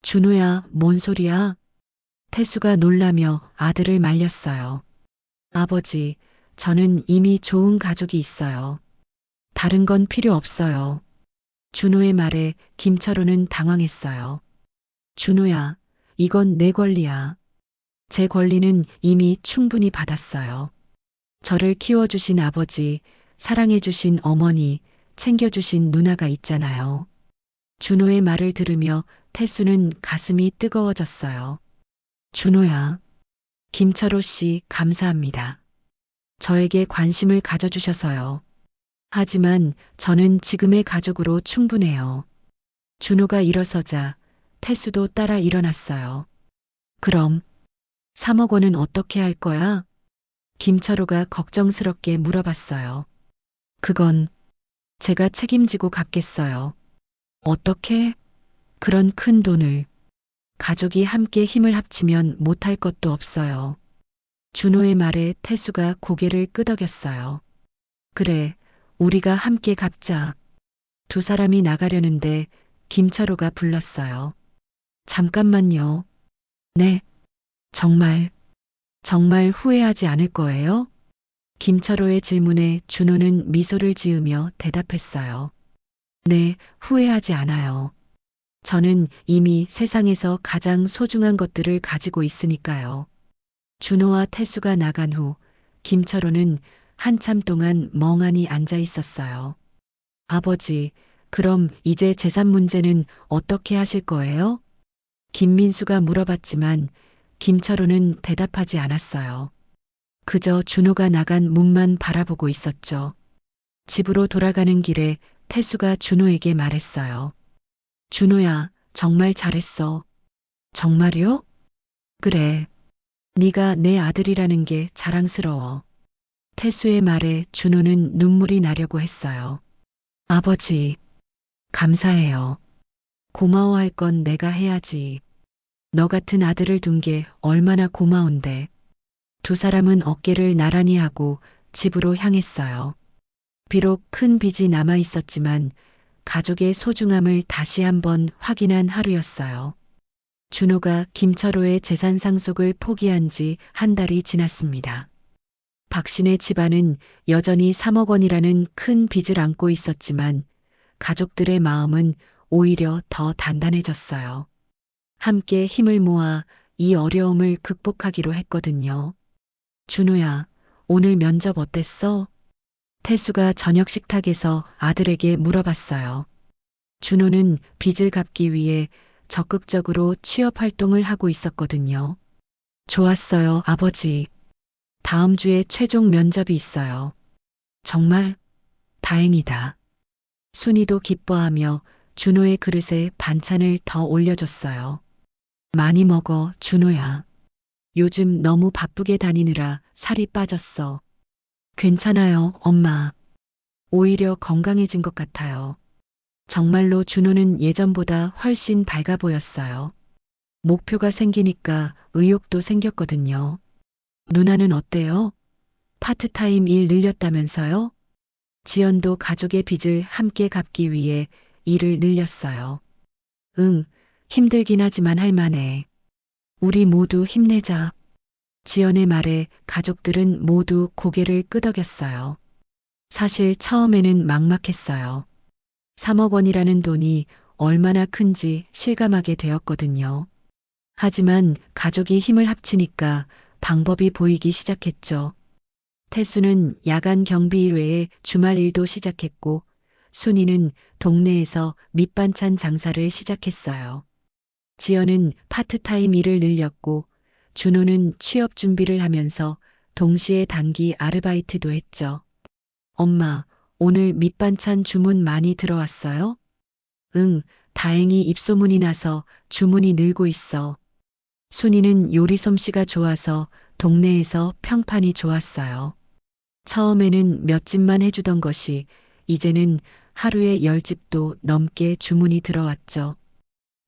Speaker 5: 준호야, 뭔 소리야? 태수가 놀라며 아들을 말렸어요. 아버지, 저는 이미 좋은 가족이 있어요. 다른 건 필요 없어요. 준호의 말에 김철호는 당황했어요. 준호야, 이건 내 권리야. 제 권리는 이미 충분히 받았어요. 저를 키워주신 아버지, 사랑해주신 어머니, 챙겨주신 누나가 있잖아요. 준호의 말을 들으며 태수는 가슴이 뜨거워졌어요. 준호야, 김철호 씨 감사합니다. 저에게 관심을 가져주셔서요. 하지만 저는 지금의 가족으로 충분해요. 준호가 일어서자 태수도 따라 일어났어요. 그럼 3억 원은 어떻게 할 거야? 김철호가 걱정스럽게 물어봤어요. 그건 제가 책임지고 갚겠어요. 어떻게? 그런 큰 돈을 가족이 함께 힘을 합치면 못할 것도 없어요. 준호의 말에 태수가 고개를 끄덕였어요. 그래, 우리가 함께 갚자. 두 사람이 나가려는데 김철호가 불렀어요. 잠깐만요. 네, 정말 후회하지 않을 거예요? 김철호의 질문에 준호는 미소를 지으며 대답했어요. 네, 후회하지 않아요. 저는 이미 세상에서 가장 소중한 것들을 가지고 있으니까요. 준호와 태수가 나간 후 김철호는 한참 동안 멍하니 앉아 있었어요. 아버지, 그럼 이제 재산 문제는 어떻게 하실 거예요? 김민수가 물어봤지만 김철호는 대답하지 않았어요. 그저 준호가 나간 문만 바라보고 있었죠. 집으로 돌아가는 길에 태수가 준호에게 말했어요. 준호야, 정말 잘했어. 정말요? 그래. 네가 내 아들이라는 게 자랑스러워. 태수의 말에 준호는 눈물이 나려고 했어요. 아버지, 감사해요. 고마워할 건 내가 해야지. 너 같은 아들을 둔 게 얼마나 고마운데. 두 사람은 어깨를 나란히 하고 집으로 향했어요. 비록 큰 빚이 남아 있었지만 가족의 소중함을 다시 한번 확인한 하루였어요. 준호가 김철호의 재산 상속을 포기한 지 한 달이 지났습니다. 박신의 집안은 여전히 3억 원이라는 큰 빚을 안고 있었지만 가족들의 마음은 오히려 더 단단해졌어요. 함께 힘을 모아 이 어려움을 극복하기로 했거든요. 준호야, 오늘 면접 어땠어? 태수가 저녁 식탁에서 아들에게 물어봤어요. 준호는 빚을 갚기 위해 적극적으로 취업 활동을 하고 있었거든요. 좋았어요, 아버지. 다음 주에 최종 면접이 있어요. 정말 다행이다. 순이도 기뻐하며 준호의 그릇에 반찬을 더 올려줬어요. 많이 먹어, 준호야. 요즘 너무 바쁘게 다니느라 살이 빠졌어. 괜찮아요, 엄마. 오히려 건강해진 것 같아요. 정말로 준호는 예전보다 훨씬 밝아 보였어요. 목표가 생기니까 의욕도 생겼거든요. 누나는 어때요? 파트타임 일 늘렸다면서요? 지연도 가족의 빚을 함께 갚기 위해 일을 늘렸어요. 응, 힘들긴 하지만 할만해. 우리 모두 힘내자. 지연의 말에 가족들은 모두 고개를 끄덕였어요. 사실 처음에는 막막했어요. 3억 원이라는 돈이 얼마나 큰지 실감하게 되었거든요. 하지만 가족이 힘을 합치니까 방법이 보이기 시작했죠. 태수는 야간 경비 외에 주말 일도 시작했고 순이는 동네에서 밑반찬 장사를 시작했어요. 지연은 파트타임 일을 늘렸고 준호는 취업 준비를 하면서 동시에 단기 아르바이트도 했죠. 엄마, 오늘 밑반찬 주문 많이 들어왔어요? 응, 다행히 입소문이 나서 주문이 늘고 있어. 순이는 요리 솜씨가 좋아서 동네에서 평판이 좋았어요. 처음에는 몇 집만 해주던 것이 이제는 하루에 10집도 넘게 주문이 들어왔죠.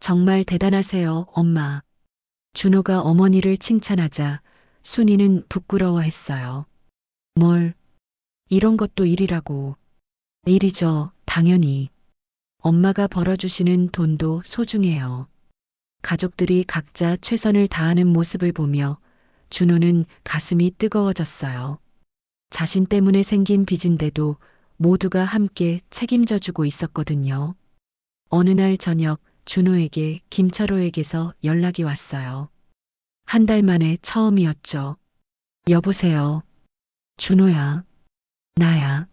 Speaker 5: 정말 대단하세요, 엄마. 준호가 어머니를 칭찬하자 순이는 부끄러워했어요. 뭘, 이런 것도 일이라고. 일이죠, 당연히. 엄마가 벌어주시는 돈도 소중해요. 가족들이 각자 최선을 다하는 모습을 보며 준호는 가슴이 뜨거워졌어요. 자신 때문에 생긴 빚인데도 모두가 함께 책임져 주고 있었거든요. 어느 날 저녁 준호에게 김철호에게서 연락이 왔어요. 한 달 만에 처음이었죠. 여보세요. 준호야. 나야.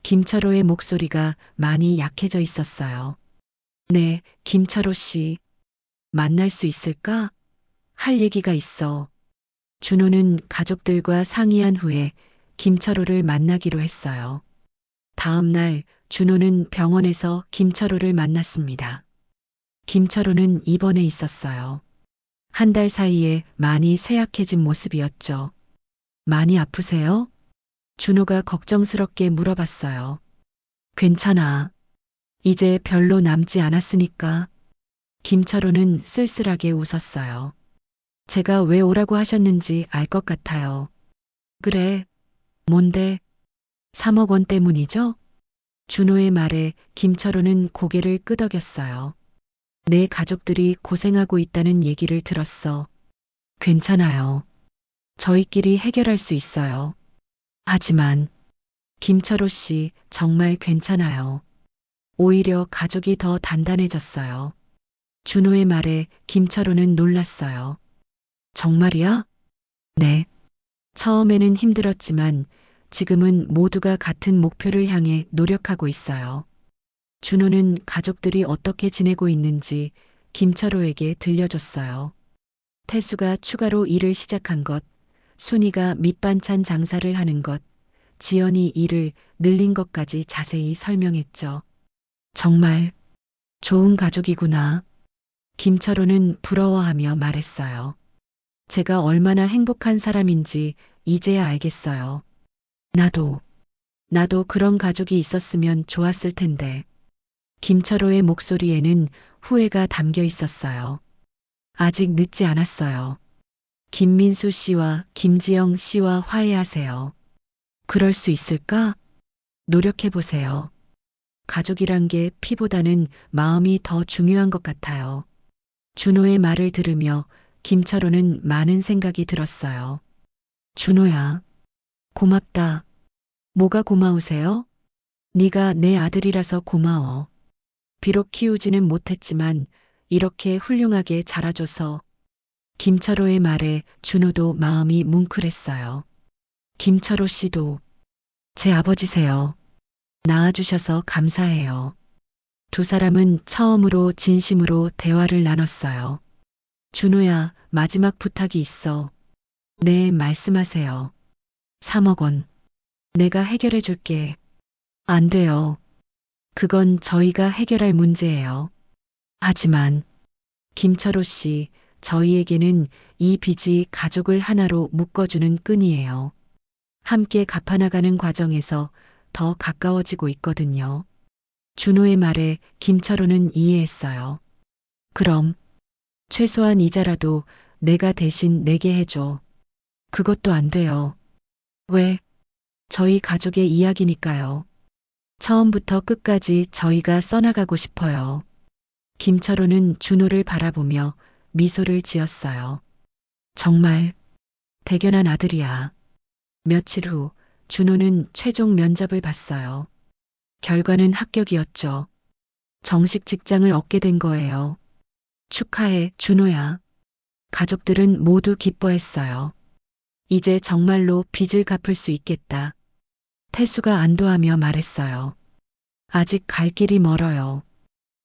Speaker 5: 김철호의 목소리가 많이 약해져 있었어요. 네, 김철호 씨. 만날 수 있을까? 할 얘기가 있어. 준호는 가족들과 상의한 후에 김철호를 만나기로 했어요. 다음 날 준호는 병원에서 김철호를 만났습니다. 김철호는 입원해 있었어요. 한 달 사이에 많이 쇠약해진 모습이었죠. 많이 아프세요? 준호가 걱정스럽게 물어봤어요. 괜찮아. 이제 별로 남지 않았으니까. 김철호는 쓸쓸하게 웃었어요. 제가 왜 오라고 하셨는지 알 것 같아요. 그래. 뭔데? 3억 원 때문이죠? 준호의 말에 김철호는 고개를 끄덕였어요. 내 가족들이 고생하고 있다는 얘기를 들었어. 괜찮아요. 저희끼리 해결할 수 있어요. 하지만 김철호 씨 정말 괜찮아요. 오히려 가족이 더 단단해졌어요. 준호의 말에 김철호는 놀랐어요. 정말이야? 네. 처음에는 힘들었지만 지금은 모두가 같은 목표를 향해 노력하고 있어요. 준호는 가족들이 어떻게 지내고 있는지 김철호에게 들려줬어요. 태수가 추가로 일을 시작한 것, 순이가 밑반찬 장사를 하는 것, 지연이 일을 늘린 것까지 자세히 설명했죠. 정말 좋은 가족이구나. 김철호는 부러워하며 말했어요. 제가 얼마나 행복한 사람인지 이제야 알겠어요. 나도 그런 가족이 있었으면 좋았을 텐데. 김철호의 목소리에는 후회가 담겨 있었어요. 아직 늦지 않았어요. 김민수 씨와 김지영 씨와 화해하세요. 그럴 수 있을까? 노력해보세요. 가족이란 게 피보다는 마음이 더 중요한 것 같아요. 준호의 말을 들으며 김철호는 많은 생각이 들었어요. 준호야, 고맙다. 뭐가 고마우세요? 네가 내 아들이라서 고마워. 비록 키우지는 못했지만 이렇게 훌륭하게 자라줘서. 김철호의 말에 준호도 마음이 뭉클했어요. 김철호 씨도 제 아버지세요. 낳아주셔서 감사해요. 두 사람은 처음으로 진심으로 대화를 나눴어요. 준호야, 마지막 부탁이 있어. 네, 말씀하세요. 3억 원. 내가 해결해 줄게. 안 돼요. 그건 저희가 해결할 문제예요. 하지만 김철호 씨, 저희에게는 이 빚이 가족을 하나로 묶어주는 끈이에요. 함께 갚아나가는 과정에서 더 가까워지고 있거든요. 준호의 말에 김철호는 이해했어요. 그럼 최소한 이자라도 내가 대신 내게 해줘. 그것도 안 돼요. 왜? 저희 가족의 이야기니까요. 처음부터 끝까지 저희가 써나가고 싶어요. 김철호는 준호를 바라보며 미소를 지었어요. 정말 대견한 아들이야. 며칠 후 준호는 최종 면접을 봤어요. 결과는 합격이었죠. 정식 직장을 얻게 된 거예요. 축하해, 준호야. 가족들은 모두 기뻐했어요. 이제 정말로 빚을 갚을 수 있겠다. 태수가 안도하며 말했어요. 아직 갈 길이 멀어요.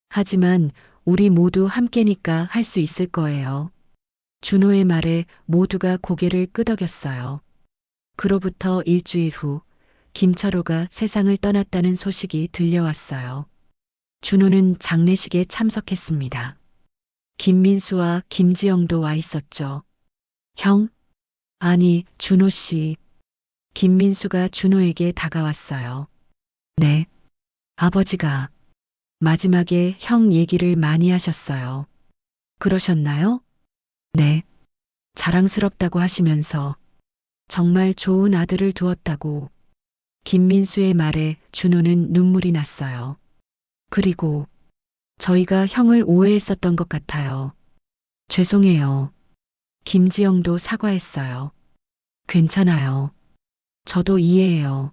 Speaker 5: 하지만 우리 모두 함께니까 할 수 있을 거예요. 준호의 말에 모두가 고개를 끄덕였어요. 그로부터 일주일 후 김철호가 세상을 떠났다는 소식이 들려왔어요. 준호는 장례식에 참석했습니다. 김민수와 김지영도 와 있었죠. 형? 아니, 준호 씨. 김민수가 준호에게 다가왔어요. 네. 아버지가 마지막에 형 얘기를 많이 하셨어요. 그러셨나요? 네. 자랑스럽다고 하시면서 정말 좋은 아들을 두었다고. 김민수의 말에 준호는 눈물이 났어요. 그리고 저희가 형을 오해했었던 것 같아요. 죄송해요. 김지영도 사과했어요. 괜찮아요. 저도 이해해요.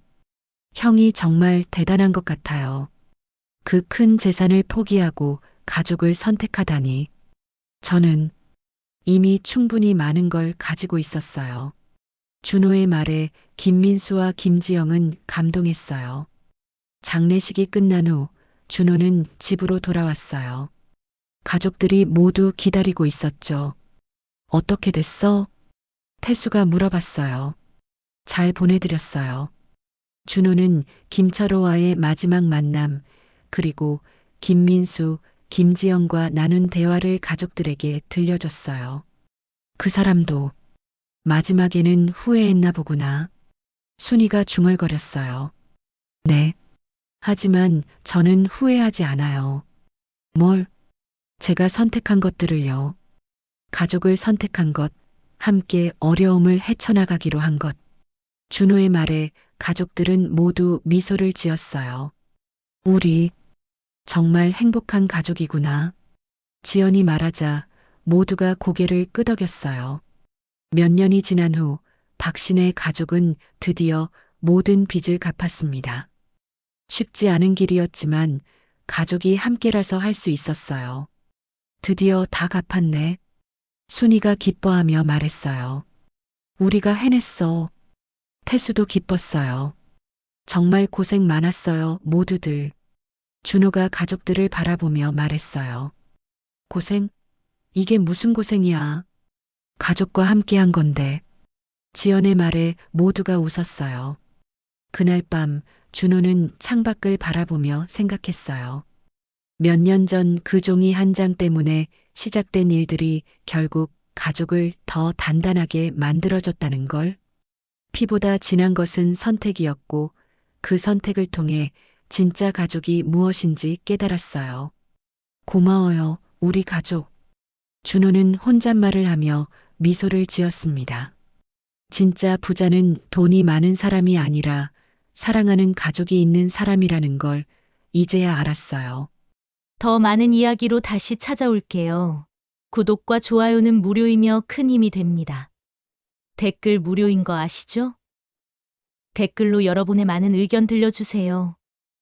Speaker 5: 형이 정말 대단한 것 같아요. 그 큰 재산을 포기하고 가족을 선택하다니. 저는 이미 충분히 많은 걸 가지고 있었어요. 준호의 말에 김민수와 김지영은 감동했어요. 장례식이 끝난 후 준호는 집으로 돌아왔어요. 가족들이 모두 기다리고 있었죠. 어떻게 됐어? 태수가 물어봤어요. 잘 보내드렸어요. 준호는 김철호와의 마지막 만남, 그리고 김민수, 김지영과 나눈 대화를 가족들에게 들려줬어요. 그 사람도 마지막에는 후회했나 보구나. 순이가 중얼거렸어요. 네. 하지만 저는 후회하지 않아요. 뭘? 제가 선택한 것들을요. 가족을 선택한 것, 함께 어려움을 헤쳐나가기로 한 것. 준호의 말에 가족들은 모두 미소를 지었어요. 우리 정말 행복한 가족이구나. 지연이 말하자 모두가 고개를 끄덕였어요. 몇 년이 지난 후 박신의 가족은 드디어 모든 빚을 갚았습니다. 쉽지 않은 길이었지만 가족이 함께라서 할 수 있었어요. 드디어 다 갚았네. 순이가 기뻐하며 말했어요. 우리가 해냈어. 태수도 기뻤어요. 정말 고생 많았어요, 모두들. 준호가 가족들을 바라보며 말했어요. 고생? 이게 무슨 고생이야. 가족과 함께한 건데. 지연의 말에 모두가 웃었어요. 그날 밤 준호는 창밖을 바라보며 생각했어요. 몇 년 전 그 종이 한 장 때문에 시작된 일들이 결국 가족을 더 단단하게 만들어줬다는 걸. 피보다 진한 것은 선택이었고 그 선택을 통해 진짜 가족이 무엇인지 깨달았어요. 고마워요, 우리 가족. 준호는 혼잣말을 하며 미소를 지었습니다. 진짜 부자는 돈이 많은 사람이 아니라 사랑하는 가족이 있는 사람이라는 걸 이제야 알았어요.
Speaker 4: 더 많은 이야기로 다시 찾아올게요. 구독과 좋아요는 무료이며 큰 힘이 됩니다. 댓글 무료인 거 아시죠? 댓글로 여러분의 많은 의견 들려주세요.